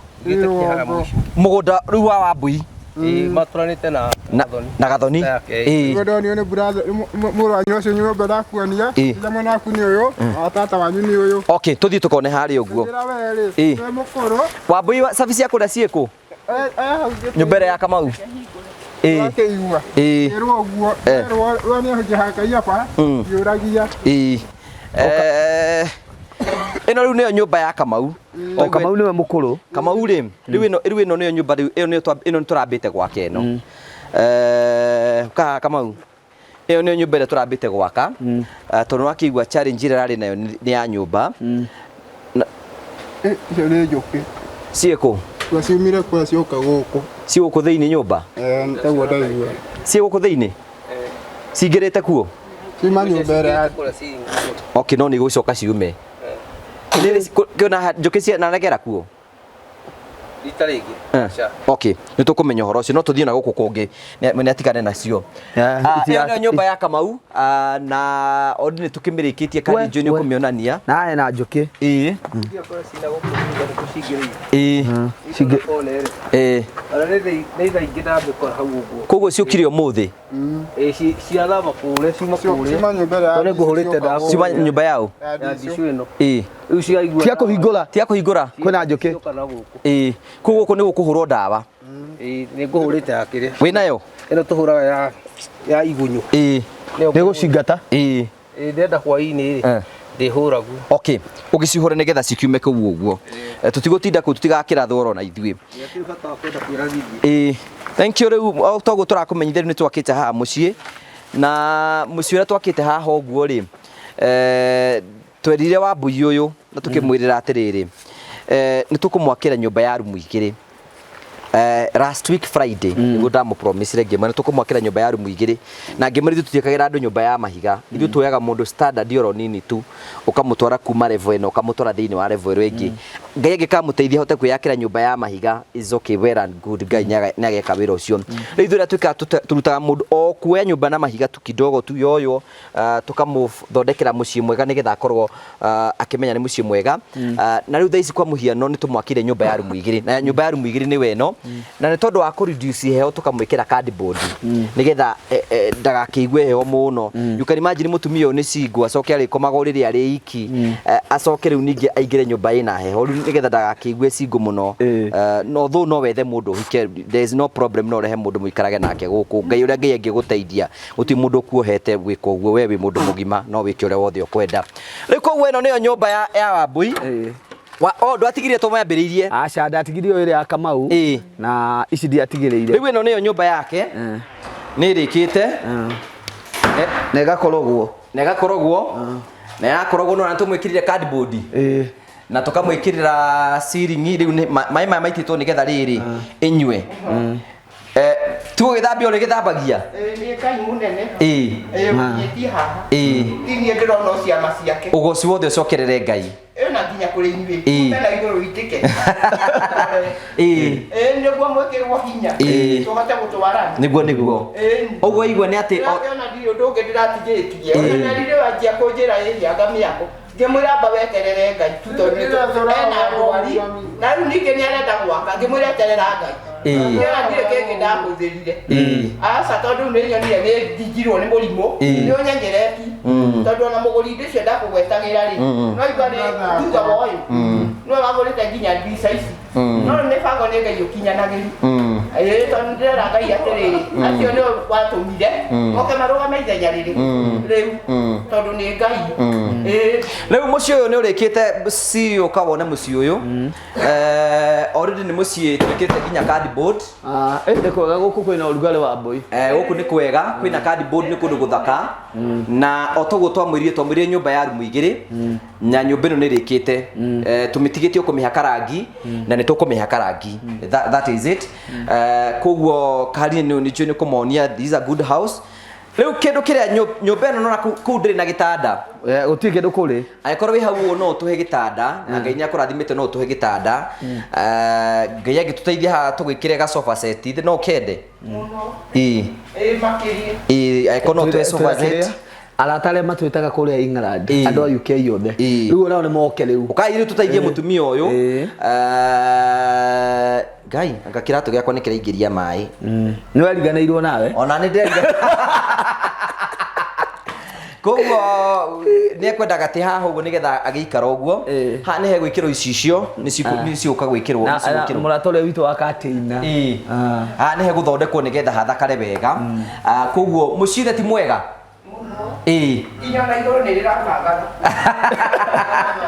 mũgũnda rĩu wa Wambui matũranĩte na Gathoni Gathoni nĩ brother mũrũ wanyu ũcio nyũmba ndakuonia ĩrĩa mwana waku nĩ ũyũ wa tata wanyu nĩ ũyũ. Okay, tũthiĩ tũkone harĩa ũguo mũkũrũ Wambui service yako ciĩkũ nyũmba ĩrĩa ya Kamau akĩigua ĩrwo ũguo ĩrwo nĩ ahĩkĩhakaia pa yũragia ĩno rĩu nĩyo nyũmba ya Kamau. Kamau nĩwe mũkũrũ. Kamau rĩ rĩu ĩno nĩyo nyũmba ĩno nĩtũrambĩte gwaka ĩno Kamau ĩyo nĩyo nyũmba ĩrĩa tũrambĩte gwaka tondũ wakĩigua challenge ĩrĩa arĩ nayo nĩ ya nyũmba icio nĩ njũkĩ ciĩkũ ciumire kwa cioka gũkũ ciũkũ thĩinĩ nyũmba taguo ndaigua ciũkũ thĩinĩ cingĩrĩte kuo ciuma nyũmba ĩrĩa okay no nĩ gũcoka ciume kuna njũkĩ cianagera kuo rita rĩngĩ okay nĩ tũkũmenya ũhoro ũcio no tũthiĩ na gũkũ kũngĩ nĩ atigane nacio ĩyo nyũmba ya Kamau na nĩ tũkĩmĩrĩkĩtie kandi njũ nĩ ũkũmĩonania na na njũkĩ koguo ciũkire ũmũthĩ ciathama kũrĩa ciuma kũrĩa nĩ ngũhũrĩte ciuma nyũmba yao tia kũhingũra kwĩna njũkĩ koguo gũkũ nĩ gũkũhũrwo ndawa nĩ ngũhũrĩte yakĩrĩa wĩ nayo ĩno tũhũraga ya igunyũ nĩ gũcingata ndenda hwainĩ rĩ ndĩhũragu okay ũgĩcihũra nĩgetha cikiume kũu ũguo tũtigũtinda kũu tũtigakĩra thoro na ithuĩ thank you. Rĩu toguo tũrakũmenyithia nĩ twakĩte haha mũciĩ na mũciĩ ũrĩa twakĩte haha ũguo rĩ twerire Wambui ũyũ na tũkĩmwĩrĩra atĩrĩrĩ nĩ tũkũmwakĩra nyũmba ya rumu igĩrĩ last week Friday nĩguo ndamũpromisire ngĩma nĩ tũkũmwakĩra nyũmba ya rumu igĩrĩ na ngĩma ithuĩ tũtiĩkagĩra andũ nyũmba ya mahiga ithuĩ tuoyaga mũndũ standard oro nini tu ũkamũtwara kuma level ĩno ũkamũtwara thĩinĩ wa level ĩyo ĩngĩ Ngai angĩkamũteithia ahote kwĩyakĩra nyũmba ya mahiga is okay well and good Ngai nĩageka wĩra ũcio rĩu ithuĩ twĩkaga tũrutaga mũndũ o kuoya nyũmba na mahiga tu kidogo tu yoyo tũkamũthondekera mũciĩ mwega nĩgetha akorwo akĩmenya nĩ mũciĩ mwega na rĩu thaa ici kwa mũhiano nĩ tũmwakĩire nyũmba ya rumu igĩrĩ na nyũmba ya rumu igĩrĩ nĩwe ĩno na nĩ tondũ wa kũreduce heho tũkamwĩkĩra cardboard nĩgetha ndagakĩigue heho mũno you can imagine mũtumia ũyũ nĩ cingũ acoke arĩkomaga rĩrĩa arĩ iki acoke rĩu ningĩ aingĩre nyũmba ĩna heho rĩu nĩgetha ndagakĩigue cingũ mũno no though no wethe mũndũ ũhike there is no problem no rehe mũndũ mũikarage nake gũkũ Ngai ũrĩa Ngai angĩgũteithia gũtirĩ mũndũ ũkuohete gwĩka ũguo we wĩ mũndũ mũgima no wĩke ũrĩa wothe ũkwenda rĩu koguo ĩno nĩyo nyũmba ya Wambui ndwatigirie tũmwambĩrĩirie aca ndatigirie ĩrĩa ya Kamau na ici ndiatigĩrĩire rĩu ĩno nĩyo nyũmba yake nĩ ĩrĩkĩte na ĩgakorogwo na yakorogwo no tũmwĩkĩrire cardboard na tũkamwĩkĩrĩra ceiling rĩu maĩ maya maitĩtwo nĩgetha rĩrĩ ĩnyue tugũgĩthambia ũrĩ gĩthambagia nĩ Ngai mũnene ũgĩthiĩ haha nginya ndĩrona ciama ciake ũgoci wothe ũcokerere Ngai ena nginya kũrĩ inyuĩ mena igũrũ itĩke nĩguo mwĩkĩrwo hinya tũhote gũtwarana nĩguo ũguo igua nĩ atĩ ona ndirĩ ũndũ ũngĩ ndĩratigĩtie ona ndirĩ wanjia kũnjĩra ĩrĩa ngamĩako ngĩmwĩra amba weterere Ngai ena ndwari na rĩu ningĩ nĩ arenda gwaka ngĩmwĩra eterera Ngai nĩona ndirĩ kĩngĩ ndahũthĩrire aca tondũ nĩ nyonire nĩ ndingirwo nĩ mũrimũ nĩ ũnyenyereti tondũ ona mũgũri ndĩcio ndakũgwetagĩra rĩ no igua nĩ tugaga ũyũ no wagũrĩte nginya mbica ici no mibango nĩ Ngai ũkinyanagĩru tondũ ndĩrera Ngai atĩrĩrĩ acio nĩo watũmire moke marũgame ithenya rĩrĩ rĩu tondũ nĩ Ngai rĩu mũciĩ ũyũ nĩ ũrĩkĩte CEO kawone mũciĩ ũyũ already nĩ mũciĩ twĩkĩte nginya cardboard nĩ kwega gũkũ kwĩna ũrugarĩ wa mbũi gũkũ nĩ kwega kwĩna cardboard nĩ kũndũ gũthaka na otoguo twamwĩrire nyũmba ya rumu igĩrĩ na nyũmba ĩno nĩ ĩrĩkĩte tũmĩtigĩtie kũmĩhaka rangi na nĩ tũkũmĩhaka rangi that is it koguo kahari nĩ kũmonia this is a good house rĩu kĩndũ kĩrĩa nyũmba ĩno nona kũu ndĩrĩ na gĩtanda gũtirĩ kĩndũ kũrĩ angĩkorwo wĩ hau ũguo no ũtũhe gĩtanda na Ngai nĩakũrathimĩte no ũtũhe gĩtanda Ngai agĩtũteithia haha tũgwĩkĩre ga sofa set ithe no kende angĩkorwo no ũtũhe sofa set arata arĩa matwĩtaga kũrĩa England andũ a UK yothe rĩu nao nĩ moke rĩu ũkai rĩu tũteithie mũtumia ũyũ Ngai anga kĩratũ gĩakwa nĩ kĩraingĩria maĩ nĩ wariganĩirwo nawe ona nĩ ndĩrariganĩirwo koguo nĩ ekwendaga atĩ haha ũguo nĩgetha agĩikara ũguo haha nĩ hegwĩkĩrwo icicio nĩ ciũka gwĩkĩrwo mũrata ũrĩa witũ wa Katina haha nĩ hegũthondekwo nĩgetha hathakare wega koguo mũciĩ ti mwega inyona igũrũ nĩ rĩrabangaga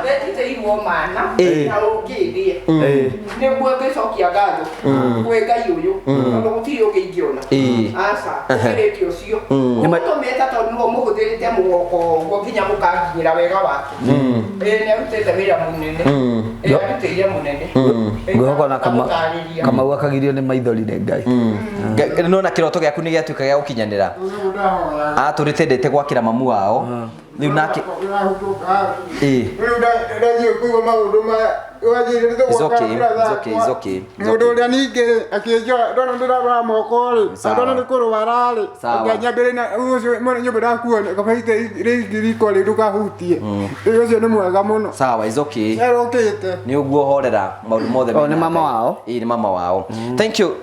retiteirwo mana na ũngĩndie nĩguo ngĩcokia ngatho kwĩ Ngai ũyũ tondũ gũtirĩ ũngĩ ingĩona aca ũkĩrĩtie ũcio ũtũmĩte tondũ nĩguo mũhũthĩrĩte mũgoko ũguo nginya mũkanginyĩra wega wake nĩ arutĩte wĩra mũnene arutĩire mũnene ngwĩhoka na Kamau akagirio nĩ maithori nĩ Ngai nona kĩroto gĩaku nĩ gĩatuĩka gĩa gũkinyanĩra tũrĩtendete gwakĩra mamu wao rĩu nake it's okay mũndũ ũrĩa ningĩ akĩnjoya ndona ndĩrarora moko-rĩ ndona nĩ kũrwara-rĩ nganyambĩrĩria na ũcio nyũmba ndakuona kabaite riko rĩ ndũkahutie ũcio nĩ mwega mũno sawa it's okay nĩarokĩte nĩ ũguo horera maũndũ mothe nĩ mama wao nĩ mama wao thank you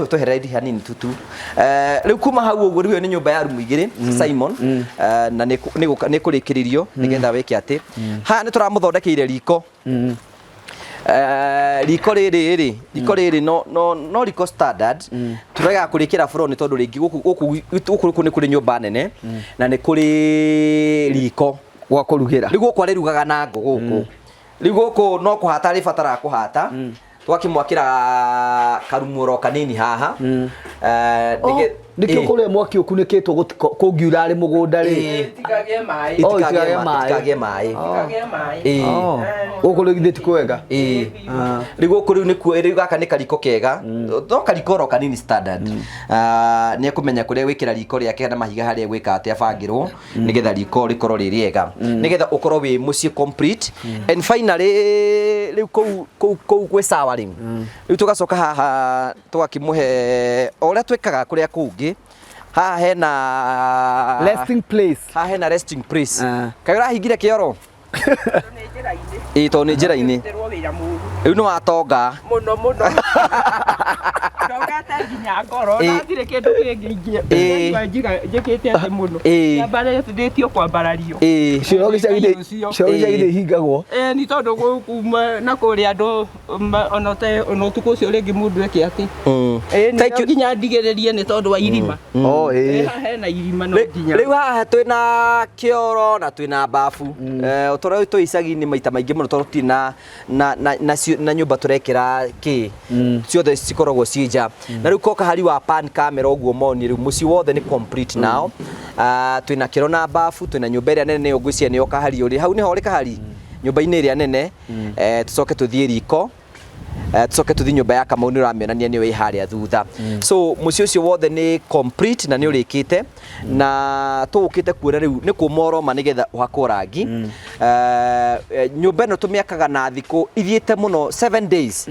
twehereire hanini tutu rĩu kuma hau ũguo rĩu nĩ nyũmba ya rumu igĩrĩ Simon na nĩ kũrĩkĩrĩrio nĩgetha wĩke atĩ haha nĩ tũramũthondekeire riko riko rĩrĩ no riko standard tũrega kũrĩkĩra floor nĩ tondũ rĩngĩ gũkũ nĩ kũrĩ nyũmba nene na nĩ kũrĩ riko gwa kũrugĩra rĩu gũkũ arĩrugaga na ngũ gũkũ rĩu gũkũ no kũhata arĩbataraga kũhata twakĩmwakĩra karumũro kanini haha nĩkĩo kũrĩa mwaki ũkunĩkĩtwo kũngiura arĩ mũgũnda rĩ itikagĩe maĩ itikagĩe maĩ gũkũ rĩu ti kwega rĩu gũkũ rĩu nĩkuo rĩu gaka nĩ kariko kega no kariko ro kanini standard nĩ ekũmenya kũrĩa gwĩkĩra riko rĩake kana mahiga harĩa gwĩka atĩ abangĩrwo nĩgetha riko rĩkorwo rĩ rĩega nĩgetha ũkorwo wĩ mũciĩ complete and finally rĩu kũu gwĩ sawa rĩu tũgacoka haha tũgakĩmũhe ũrĩa twĩkaga kũrĩa kũngĩ haha hena resting place kaĩ ũrahingire kĩoro tondũ nĩ njĩra-inĩ rĩu nĩ watonga mũno ndogate nginya ngoro ndatire kĩndũ kĩngĩ njĩkĩte atĩ mũno nyambarĩtio kwambarario cioro gĩcagi ihingagwo nĩ tondũ kuma na kũrĩa andũ ona ũtukũ ũcio rĩngĩ mũndũ eke atĩ nginya ndigĩrĩrie nĩ tondũ wa irima hena irima no nginya rĩu haha twĩna kĩoro na twĩna bafu ũtũra twĩ icagi-inĩ maita maingĩ mũno tondũ tũtirĩ na nyũmba tũrekĩra ciothe cikoragwo ci nja na rĩu koka hari wa pan camera ũguo moni rĩu mũciĩ wothe nĩ complete now twĩna kĩoro na bafu twĩna nyũmba ĩrĩa nene ũngwĩcia nĩyo kahari ũrĩ hau nĩho ũrĩ kahari nyũmba-inĩ ĩrĩa nene tũcoke tũthiĩ riko tucoke tuthi nyumba ya Kamau ni uramionania ni wi haria thutha so mucio ucio wothe ni complete na ni urikite na tukite kuona riu ni kumoroma nigetha uhakwo rangi nyumba ino tumiakaga na thiku ithiete muno 7 days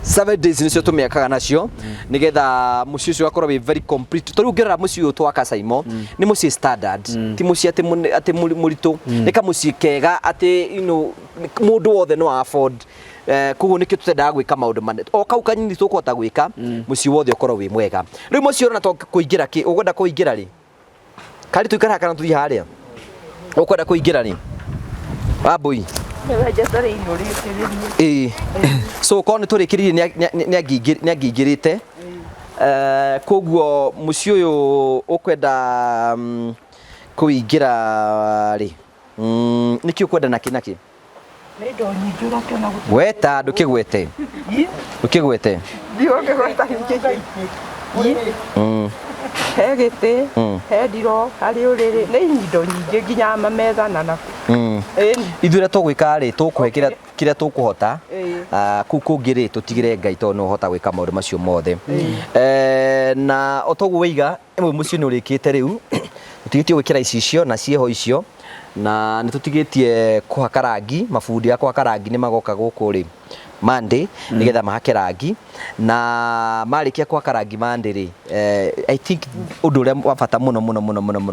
7 days nicio tumiakaga nacio nigetha mucio ucio akorwo wi very complete to rugera mucio uyu twaka Saimo ni mucio standard ti mucio ati muritu ni kamucio kega ati mundu wothe no afford kugu niki tutendaga gwika maundu manene o kau kanyini tukwota gwika muci wothe ukorwo wi mwega riu muci urona to kuingira ki ukwenda kuingira ri kari tuikara kana tuthi haria ukwenda kuingira ri wabui So ko nä tå rä kä rire nä angingä koguo muciĩ ũyũ ũkwenda kũingĩra rĩ nĩkĩ ũkwenda nakĩ weta ndũkĩgwete he gĩtĩ he ndiro harĩ ũrĩrĩ nĩ indo nyingĩ nginya mametha na naku ithuĩ ũrĩa tũgwĩka rĩ tũkũhe kĩrĩa tũkũhota kũu kũngĩ rĩ tũtigĩre Ngai tondũ nĩ ũhota gwĩka maũndũ macio mothe na o toguo waiga mũciĩ nĩ ũrĩkĩte rĩu tũtigĩtie gwĩkĩra icicio na ciĩho icio na nĩ tũtigĩtie kũhaka rangi mabundi a kũhaka rangi nĩ magoka gũkũ rĩ Monday nigetha mahake rangi na marĩkia kũhaka rangi Monday rĩ I think ũndũ ũrĩa wa bata mũno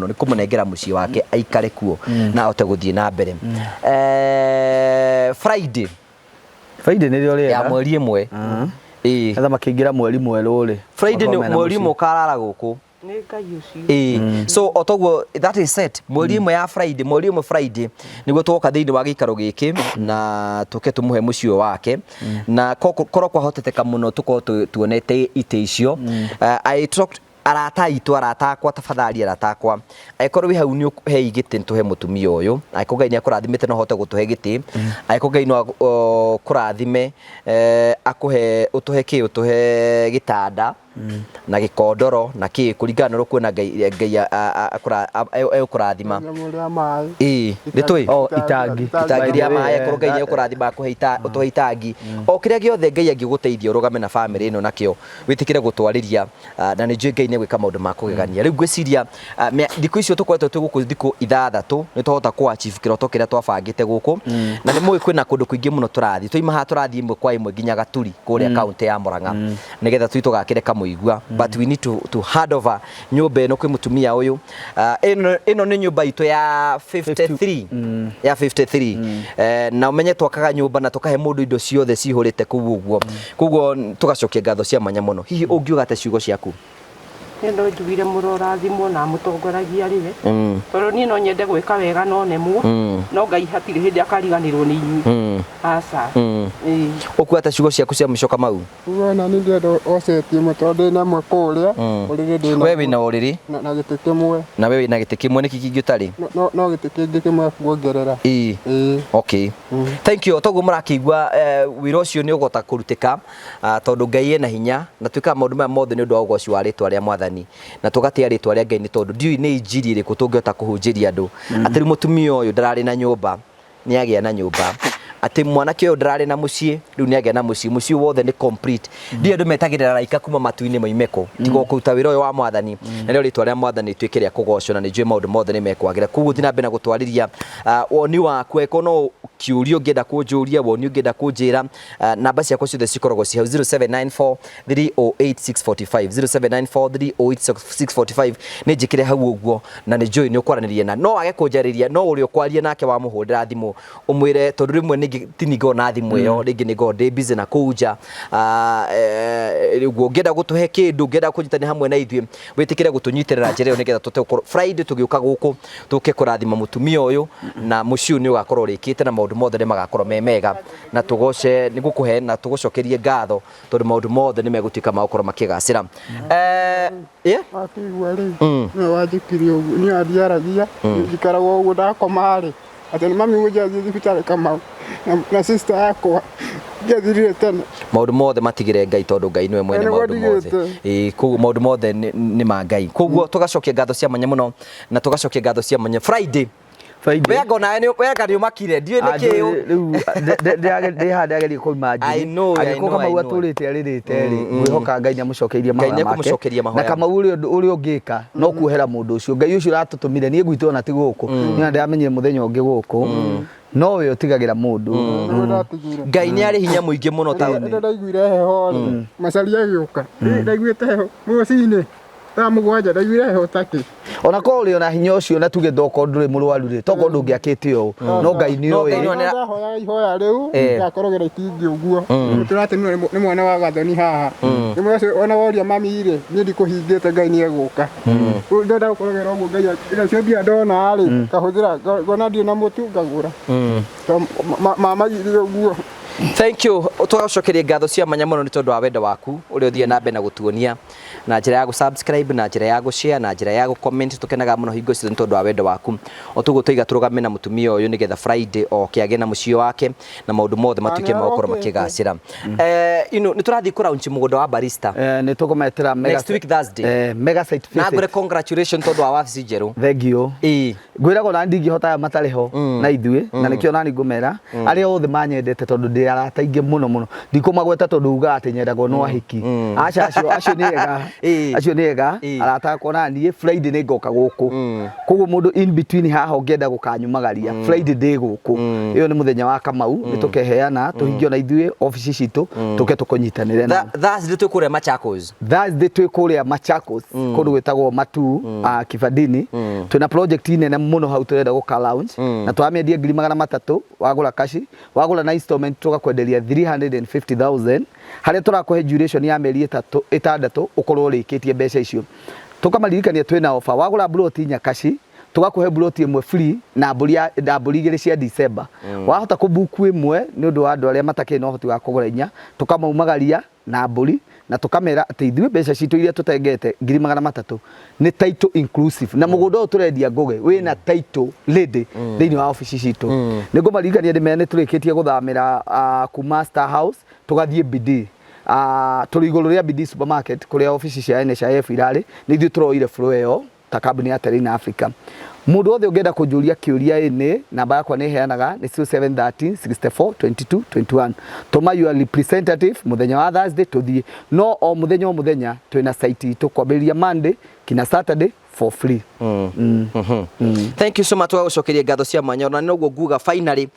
nĩ kũmũnengera mũciĩ wake aikare kuo na ahote gũthiĩ na mbere Friday nĩ rĩo rĩega ya mweri ĩmwe katha makĩingĩra mweri mwerũ rĩ Friday nĩ mweri ĩmwe ũkarara gũkũ so o toguo that is set mweri ĩmwe ya Friday nĩguo tũgoka thĩinĩ wa gĩikaro gĩkĩ na tũke tũmũhe mũciĩ wake na korwo kwahoteteka mũno tũkorwo tuonete itĩ icio I talked arata itũ arata akwa tafadhali arata akwa aikorwo wĩ hau nĩ he igĩtĩ tũhe mũtumia ũyũ aikorwo Ngai nĩ akũrathimĩte no hote gũtũhe gĩtĩ aikorwo Ngai no kũrathime akũhe ũtũhe gĩtanda na gĩkondoro na kĩ kũringana na kuona Ngai akũrathima nĩ tũĩ itangi rĩa maĩ aikorwo Ngai nĩ akũrathima ũtũhe itangi o kĩrĩa gĩothe Ngai angĩgũteithia ũrũgame na family ĩno nakĩo wĩtĩkĩre gũtwarĩria na nĩ njũĩ Ngai nĩ gwĩka maũndũ ma kũgegania rĩu ngwĩciria thikũ icio tũkoretwo twĩ gũkũ thikũ 6 nĩ tũhota kũ achieve kĩroto kĩrĩa twabangĩte gũkũ na nĩ mũĩ kwĩna kũndũ kũingĩ mũno tũrathiĩ tũima haha tũrathiĩ ĩmwe kwa ĩmwe nginya Gaturi kũrĩa kaunti ya Mũrang'a nĩgetha tũi tũgakĩre kamũigua but we need to hand over nyũmba ĩno kwĩ mũtumia ũyũ ĩno nĩ nyũmba itũ ya 53 na ũmenye twakaga nyũmba na tũkahe mũndũ indo ciothe cihũrĩte kũu ũguo koguo tũgacokia ngatho cia mwanya mũno hihi ũngiuga ate ciugo ciaku no njugire mũrorathimwo na mũtongoragia rĩwe tondũ niĩ no nyende gwĩka wega no nemwo no Ngai hatirĩ hĩndĩ akariganĩrwo nĩ inyuĩ aca ũkuga ate ciugo ciaku cia mũico Kamau uona nĩ ndĩrenda ocetie mũtondũ na mwe kũrĩa ũrĩrĩ ndĩna wewe wĩna ũrĩrĩ na gĩtĩ kĩmwe na wewe wĩna gĩtĩ kĩmwe nĩkĩ kĩngĩ ũtarĩ no gĩtĩ kĩngĩ kĩmwe kuongerera okay thank you toguo mũrakĩigua wĩra ũcio nĩ ũgota kũrutĩka tondũ Ngai ena hinya na twĩkaga maũndũ maya mothe nĩ ũndũ wa ũgoci wa rĩtwa rĩa Mwathani na tũgatia rĩtwa rĩa Ngai nĩ tondũ ndiũĩ nĩ injiri ĩrĩkũ tũngĩhota kũhunjĩria andũ atĩ mũtumia ũyũ ndararĩ na nyũmba nĩ agĩa na nyũmba atĩ mwanake ũyũ ndararĩ na mũciĩ rĩu nĩ agĩa na mũciĩ wothe nĩ complete ndiĩ andũ metagĩrĩra raika kuma matu-inĩ maimeko tiga kũruta wĩra ũyũ wa Mwathani na rĩo rĩtwa rĩa Mwathani rĩtuĩke rĩa kũgocwo na nĩ njũĩ maũndũ mothe nĩ mekwagĩra koguo thiĩ na mbere na gũtwarĩria woni waku eko no kiũria ũngĩenda kũnjũria woni ũngĩenda kũnjĩra namba ciakwa ciothe cikoragwo ci hau 0794 308 645 0794 308 645 nĩ njĩkĩre hau ũguo na nĩ njũĩ nĩ ũkwaranĩria na no wage kũnjarĩria no ũrĩa ũkwaria nake wa mũhũrĩra thimũ ũmwĩre tondũ rĩmwe nĩ tinigo na thimũ ĩyo rĩngĩ nĩ go ndĩ busy na kũnja ũguo ũngĩenda gũtũhe kĩndũ ũngĩenda kũnyitania hamwe na ithuĩ wĩtĩkĩre gũtũnyitĩrĩra njĩra ĩyo nĩgetha tũte Friday tũgĩũka gũkũ tũke kũrathima mũtumia ũyũ na mũciĩ ũyũ nĩ ũgakorwo ũrĩkĩte na maũndũ mothe nĩ magakorwo me mega na tũgoce nĩ gũkũhe na tũgũcokerie ngatho tondũ maũndũ mothe nĩ megũtuĩka ma gũkorwo makĩgacĩra wakĩigua rĩ nĩ wanjĩkire ũguo niĩ andiaragia njikaraga ũguo ndakoma rĩ atĩ nĩ mami gũnjathiĩ thibitarĩ Kamau na sister yakwa njathirire tene maũndũ mothe matigĩre Ngai tondũ Ngai nĩwe mwene maũndũ mothe koguo maũndũ mothe nĩ ma Ngai koguo tũgacokia ngatho cia mwanya mũno na tũgacokia ngatho cia mwanya Friday wega nawe nĩ ũmakire ndiũĩ nĩkĩ rĩu ndĩhageria kũima njĩra agĩkũka Kamau atũrĩte arĩrĩte rĩ mwĩhoka Ngai nĩamũcokeirie mahoya make na Kamau ũrĩa ũngĩka no kuohera mũndũ ũcio Ngai ũcio ũratũtũmire niĩ gwitũ ona ti gũkũ niĩ ndĩramenyire mũthenya ũngĩ gũkũ no we ũtigagĩra mũndũ Ngai nĩ arĩ hinya mũingĩ mũno taũni ndaiguire heho macaria agĩũka ndaiguĩte heho mũciĩ-inĩ ta mũgwanja ndaiguire heho takĩ ona ko uri ona hinya ucio na tuge thoko nduri murwaru ri toko ndungiakite o no Ngai ni oĩ hoya ihoya riu ngakorogera itingi uguo turatemira ni mwana wa gathoni haha ni mwana ona woria mami ri ni ndikuhingite Ngai ni eguka ndenda gukorogera uguo Ngai ira cio mbia ndona ri kahuthira gona ndio na mutu ngagura mama iri uguo. Thank you. Twacokeria ngatho cia manya muno ni tondu wa wendo waku uri uthie na mbe na gutuonia na njira ya subscribe na njira ya share na njira ya comment. Tukenaga muno hingo ciothe ni tondu wa wendo waku otugutuiga turugame na mutumia uyu nigetha Friday okiage na mucio wake na maundu mothe matuike magukoro makigacira. Ni turathi ku launch mugunda wa Barista ni tukumetera next week Thursday mega site visit na ngure congratulations tondu wa wabici njeru. Thank you. Ngwirago na ndingihota matariho na ithue na nikio nani ngumera aria othe manyendete tondu ndi arata ingi muno ndikumagweta tondu uga ati nyendagwo no ahiki acha acio ni ega arata kona nie Friday ni ngoka guku koguo mundu in between haha ungienda gukanyumagaria Friday day guku iyo ni muthenya wa Kamau nitukeheana tuhingio na ithue office citu tuke tukunyitanire na Thursday twikuria Machakos kundu gwetagwo Matu Kibadini twina project nene muno hau turenda guka launch na twamendie 300,000 wagura kashi wagura na installment tukakwenderia 350,000 haria turakuhe duration ya meri 6 ukorwo urikitie mbeca icio tukamalirikania twina offer wagura broti Nyakashi tugakuhe broti imwe free na mburi igiri cia December wahota kubuku imwe ni undu wa andu aria matakiri no hoti wa kugura inya tukamaumagaria na mburi na tukamera ati ithuĩ mbeca citu iria tutengete 300,000 ni title inclusive na mugunda ũyũ turendia Ngugi wina title ready thĩinĩ wa office citu nĩngũmaririkania ndĩmene tũrĩkĩtie gũthamĩra kuma Star House tugathiĩ BD tũrĩ igũrũ rĩa BD supermarket kũrĩa office cia NHIF irarĩ nĩ ithuĩ tũroire floor ĩyo ta kambuni ya Terrain Africa. Mundu othe ungienda kunjuria kiuria ini namba yakwa ni heanaga ni 0713 64 22 21 tuma your representative muthenya wa Thursday tuthie no o muthenya twina site itu kwambĩrĩria Monday kina Saturday for free. Thank you so much wa gucokeria ngatho cia mwanya na noguo nguga finally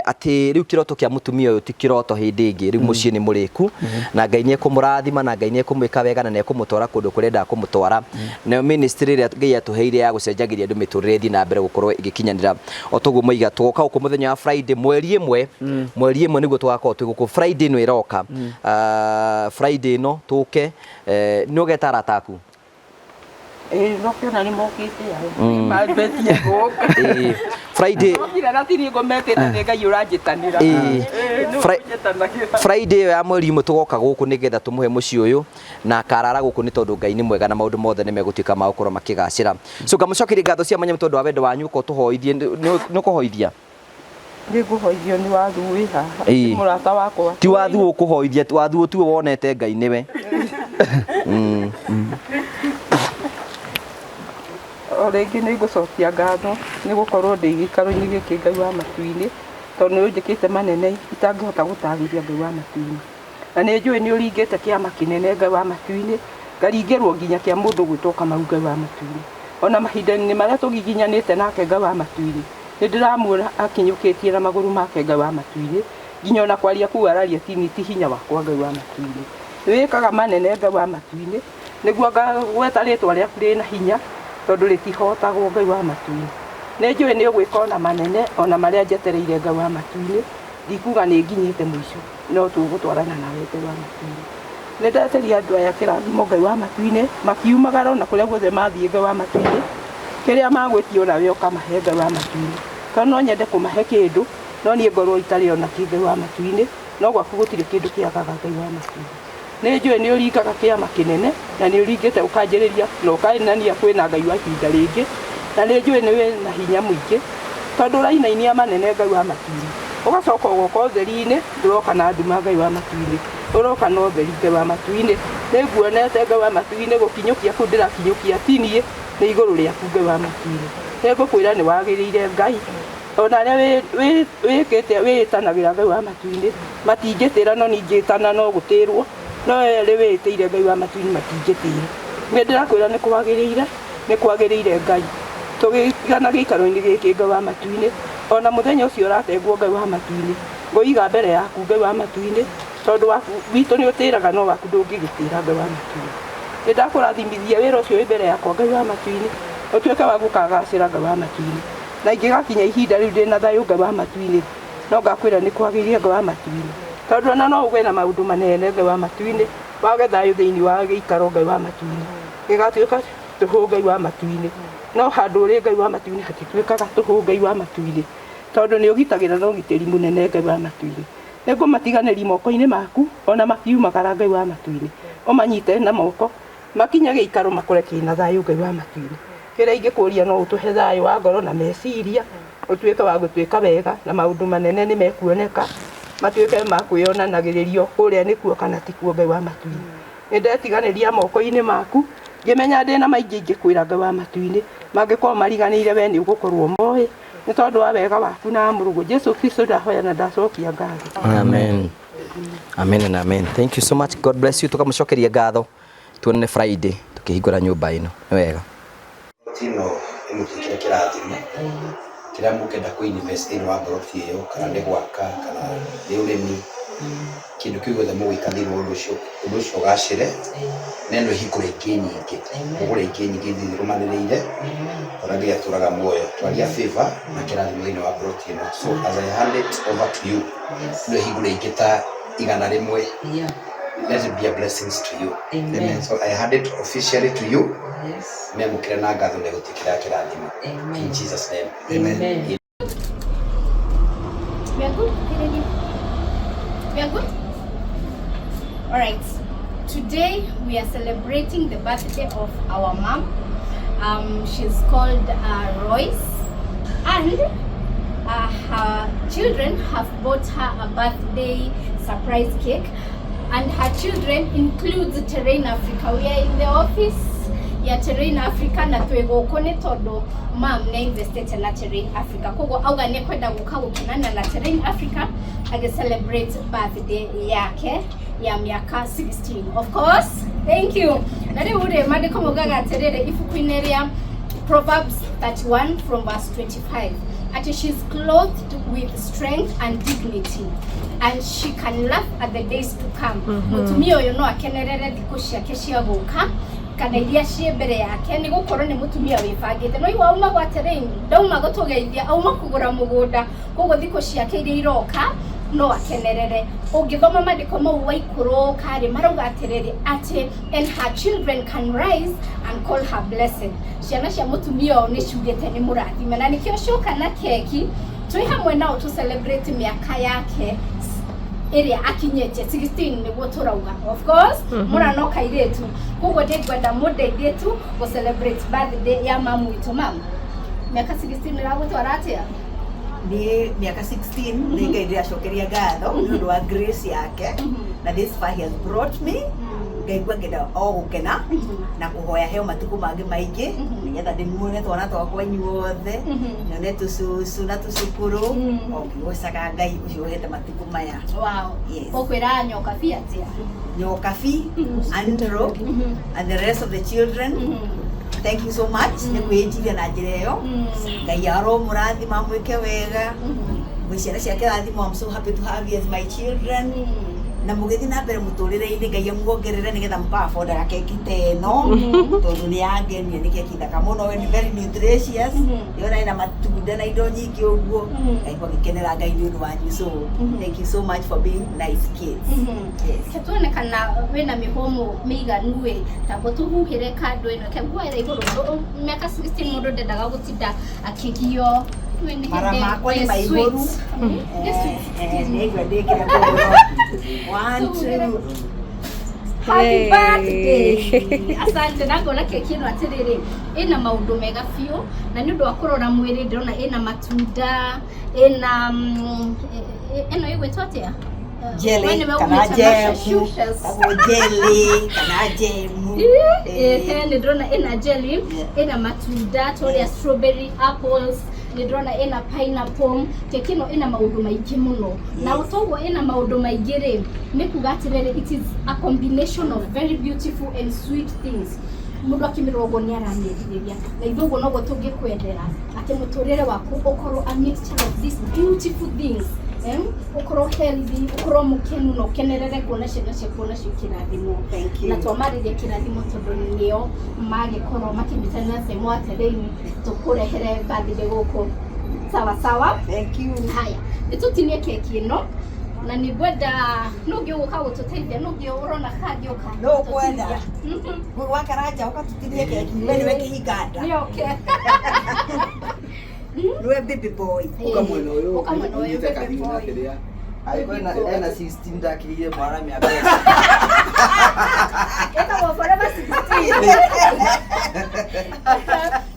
ati riu kiroto kia mutumia uyu ti kiroto hindi ingi riu mucii ni muriku na Ngai ni ekumurathima na Ngai ni ekumwika wega na ni ekumutwara kundu kurenda kumutwara na ministry ria Ngai atuheire ya gucenjagiria andu miturire thi na mbere gukorwo igikinyanira otugu muiga tugoka ku muthenya wa Friday mweri imwe niguo tugakorwo tuguku Friday no iroka Friday no tuke ni ugeta arataku no kiona ni mokite ya mabetie goka Friday ngira natiri ngomete na Ngai uranjitanira Friday ya mweri imwe tugoka guku nigetha tumuhe muci uyu na karara guku ni tondu Ngai ni mwega na maundu mothe ni megutuika ma gukorwo makigacira so ngamucokeria ngatho cia manya tondu wa wendo wanyu ko tuhoithie no kuhoithia ndiguhoithio ni wathu wi haha murata wakwa ti wathu ukuhoithia wathu tu wonete Ngai niwe rĩngĩ nĩ ngũcokia ngatho nĩ gũkorwo ndĩ gĩikaro-inĩ gĩkĩ Ngai wa matu-inĩ tondũ nĩ ũnjĩkĩte manene itangĩhota gũtarĩria Ngai wa matu-inĩ na nĩ njũĩ nĩ ũringĩte kĩama kĩnene Ngai wa matu-inĩ ngaringĩrwo nginya kĩa mũndũ gwĩtwo Kamau Ngai wa matu-inĩ ona mahinda-inĩ marĩa tũgiginyanĩte nake Ngai wa matu-inĩ nĩ ndĩramuona akinyũkĩtie na magũrũ make Ngai wa matu-inĩ nginya ona kwaria kuu araria ti hinya wakwa Ngai wa matu-inĩ nĩ wĩkaga manene Ngai wa matu-inĩ nĩguo ngagweta rĩtwa rĩaku rĩna hinya tondu ritihotagwo Ngai wa matu-inĩ nĩ njũĩ nĩ ũgwĩka ona manene ona marĩa njetereire Ngai wa matu-inĩ ndikuga nĩ nginyĩte mũico no tũgũtwarana nawe Ngai wa matu-inĩ nĩ ndeteria andũ aya kĩrathimo Ngai wa matu-inĩ makiumagara ona kũrĩa guothe mathiĩ Ngai wa matu-inĩ kĩrĩa magwĩtio nawe ũkamahe Ngai wa matu-inĩ tondũ no nyende kũmahe kĩndũ no niĩ ngorwo itarĩ ona kĩ Ngai wa matu-inĩ no gwaku gũtirĩ kĩndũ kĩagaga Ngai wa matu-inĩ nĩ njũĩ nĩ ũringaga kĩama kĩnene na nĩ ũringĩte ũkanjĩrĩria na ũkanania kwĩna Ngai wa ihinda rĩngĩ na nĩ njũĩ nĩ wĩna hinya mũingĩ tondũ ũrainainia manene Ngai wa matu-inĩ ũgacoka ũgoka ũtheri-inĩ ndũroka na nduma Ngai wa matu-inĩ ũroka na ũtheri Ngai wa matu-inĩ nĩ nguonete Ngai wa matu-inĩ gũkinyũkia kũu ndĩrakinyũkia tinie nĩ igũrũ rĩaku Ngai wa matu-inĩ nĩ ngũkwĩra nĩ wagĩrĩire Ngai ona arĩa wĩkĩte wĩtanagĩra Ngai wa matu-inĩ matingĩtĩra no ningĩtana no gũtĩrwo no rĩ wĩtĩire Ngai wa matu-inĩ matingĩtĩra nĩ ndĩrakwĩra nĩ kwagĩrĩire Ngai tũgĩigana gĩikaro-inĩ gĩkĩ Ngai wa matu-inĩ ona mũthenya ũcio ũratengwo Ngai wa matu-inĩ ngũiga mbere yaku Ngai wa matu-inĩ tondũ waku witũ nĩ ũtĩraga no waku ndũngĩgĩtĩra Ngai wa matu-inĩ nĩ ndakũrathimithia wĩra ũcio wĩ mbere yakwa Ngai wa matu-inĩ utuĩke wa gũkagacĩra Ngai wa matu-inĩ na ingĩgakinya ihinda rĩu ndĩna thayũ Ngai wa matu-inĩ no ngakwĩra nĩ kwagĩrĩire Ngai wa matu-inĩ tondũ ona no ũgwe na maũndũ manene Ngai wa matu-inĩ wage thayũ thĩinĩ wa gĩikaro Ngai wa matu-inĩ gĩgatuĩka tũhũ Ngai wa matu-inĩ no handũ ũrĩ Ngai wa matu-inĩ hatituĩkaga tũhũ Ngai wa matu-inĩ tondũ nĩ ũgitagĩra na ũgitĩri mũnene Ngai wa matu-inĩ nĩngũmatiganĩria moko-inĩ maku ona makiumagara Ngai wa matu-inĩ ũmanyite na moko makinya gĩikaro makore kĩna thayũ Ngai wa matu-inĩ kĩrĩa ingĩkũria no ũtũhe thayũ wa ngoro na meciria ũtuĩke wa gũtuĩka wega na maũndũ manene nĩ mekuoneka matuĩke ma kwĩonanagĩrĩrio kũrĩa nĩkuo kana tikuo Ngai wa matu-inĩ nĩndetiganĩria moko-inĩ maku ngĩmenya ndĩna maingĩ ingĩkwĩra Ngai wa matu-inĩ mangĩkorwo mariganĩire we nĩ ũgũkorwo moĩ nĩ tondũ wa wega waku na mũrũgũ Jesu Kristo ndahoya na ndacokia ngatho. Amen. Amen and amen. Thank you so much. God bless you. Tukamũcokeria ngatho. Tuonane Friday tukĩhingũra nyũmba ĩno. Nĩ wega. Tino ĩmũkĩkĩra kĩrathimo kĩrĩa mũkenda kũ-invest thĩinĩ wa ngoroti ĩyo kana nĩ gwaka kana nĩ ũrĩmi kĩndũ kĩu gĩothe mũgwĩka thĩinĩ wa ũndũ ũcio ũgacĩre na ĩno ĩhingũre ingĩ nyingĩ mũgũre ingĩ nyingĩ irũmanĩrĩire ona nginya tũraga muoyo twaria favor na kĩrathimo thĩinĩ wa ngoroti ĩno so as I hand it over to you no ĩhingũre ingĩ ta igana rĩmwe. Let it be a blessings to you. Amen. So I hand it officially to you. Yes. In Jesus' name. Amen. We are good. We are good. All right. Today we are celebrating the birthday of our mom. She's called Royce, and her children have bought her a birthday surprise cake. And her children includes Terrain Africa. We are in the office ya Terrain Africa na twegoko nĩ tondũ mom nĩ invested na Terrain Africa. Koguo auga nĩ kwenda gũka gũkenana na Terrain Africa celebrate birthday yake ya miaka 16. Of course, thank you. Na rĩu rĩ maandĩko maugaga atĩrĩrĩ ibuku-inĩ rĩa Proverbs 31 from verse 25. At she's clothed with strength and dignity, and she can laugh at the days to come. Mutumia uyu no akenerere thikũ ciake cia gũka kana iria ciĩ mbere yake nĩ gũkorwo nĩ mutumia wĩbangĩte no iwa uma gwa Terrain ndauma gũtũgeithia auma kũgũra mũgũnda koguo thikũ ciake iria iroka no akenerere. Ũngĩthoma maandĩko mau waikũrũka rĩ marauga atĩrĩrĩ atĩ and her children can rise and call her blessed. Ciana cia mutumia ũyũ nĩ ciugĩte nĩ mũrathime na nĩkĩo coka na keki twĩ hamwe nao to celebrate mĩaka yake ĩrĩa akinyĩtie 16 nĩguo tũrauga. Of course mũrano kairĩtu koguo ndĩngwenda mũndeithie tu gũ celebrate birthday ya mamu witũ. Mama mĩaka 16 ĩragũtwara atĩa? Ni miaka 16 nĩ Ngai ndĩracokeria ngatho nĩ ũndũ wa grace yake na this far he has brought me. Ngaigua ngenda o gũkena na kũhoya heo matukũ mangĩ maingĩ nĩgetha ndĩmuone twana twakwa inyuothe nyone tũcucu na tũcukuru ngĩgocaga Ngai ũcio ũhete matukũ maya. Wow. Yes. Ũkwĩra nyoka bi atĩa? Nyoka bi, Andrew and the rest of the children. Thank you so much. Nĩ kwĩnjiria na njĩra ĩyo. Ngai aromũrathima mwĩke wega. Ciana ciake rathimo. I'm so happy to have you as my children. Na mũgĩthi na mbere mũtũrĩre-inĩ Ngai amũongerere nĩgetha mũkaabondaga keki ta ĩno tondũ nĩ yangenia nĩ keki thaka mũno and very nutritious yona ĩna matunda na indo nyingĩ ũguo ngaigua ngĩkenera Ngai nĩ ũndũ wanyu. So thank you so much for being nice kids. Yes. Tuonekana wĩna mĩhũmũ mĩiganu ĩ ta gũtũhuhĩre kando ĩno kĩguoera igũrũ mĩaka 16 mũndũ ndendaga gũtinda akĩgio mara makwa nĩ maigũru. One, two. Happy birthday. Asante na ngona keki ĩno atĩrĩrĩ ĩna maũndũ mega biũ na nĩ ũndũ wa kũrora mwĩrĩ ndĩrona ĩna matunda ĩna ĩno ĩgwĩtwo atĩa? Jelly kana jemu jelly kana jemu nĩ ndĩrona ĩna jelly ĩna matunda tũrĩa strawberry apples nĩ ndĩrona ĩna pineapple keki ĩno ĩna maũndũ maingĩ mũno na ũtoguo ĩna maũndũ maingĩ rĩ nĩ kuga atĩrĩrĩ it is a combination of very beautiful and sweet things. Mũndũ akĩmĩrogwo nĩ aramĩerirĩria na ithuĩ noguo tũngĩkwendera atĩ mũtũrĩre waku ũkorwo a mixture of these beautiful things ukorwo healthy, ukorwo mukenu no kenerere kuona ciana ciaku na cikirathimo. Na twamaririe kirathimo tondu nio magikorwo makimĩtania semo aterĩini tukurehere birthday guku. Sawa sawa. Thank you. Haya, nitutinie keki ino na nĩ ngwenda nũngĩ ũka gũtũteithia nũngĩ ũrona kandi ũka no kwenda wakaranja ũkatutinie keki wewe weke hinganda nĩ okay niwe baby boy Ukamwena ũyũ Ukamwena ũyũ baby boy alikuwa ena 16 dakika mara miaka eka forever 16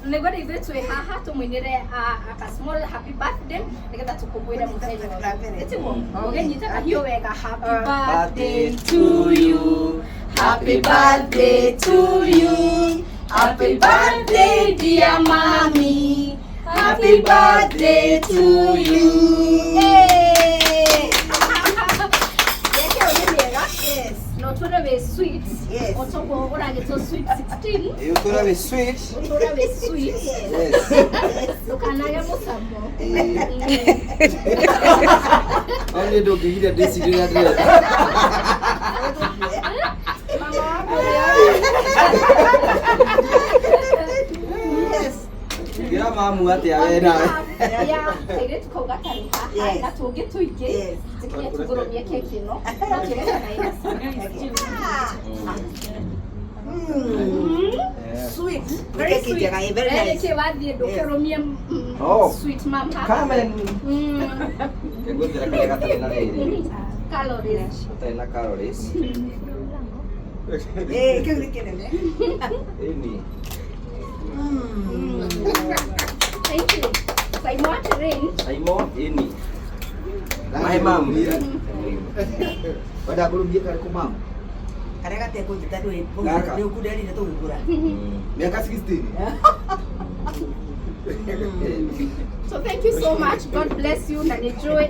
nĩ ngwenda ithuĩ twĩ haha tũmũinĩre a small happy birthday nĩgetha tũkũngũĩre mũthenya ĩtiguo ũgenyita kahiũ wega happy birthday to you happy birthday to you happy birthday dear mommy happy birthday to you no tuna be sweet otobo uragito sweet 16 Utura be sweet yes ukana ya musamo only do gigida desi ya dre Gira mamu ati awena ya ire tukoga tari ha na tuge tuige tikinya tugoromia keki no na tuge na ina sweet very sweet very nice ke wathi ndukeromia sweet mom Carmen Ngotera kale gatari na riri calories tena calories kile kile ini thank you Simon Terrain Simon ini my mom pada kurubia kali ku mam kare kate ko titadu Gaka. ni ukudali na tugura miaka 16 so thank you so much God bless you na enjoy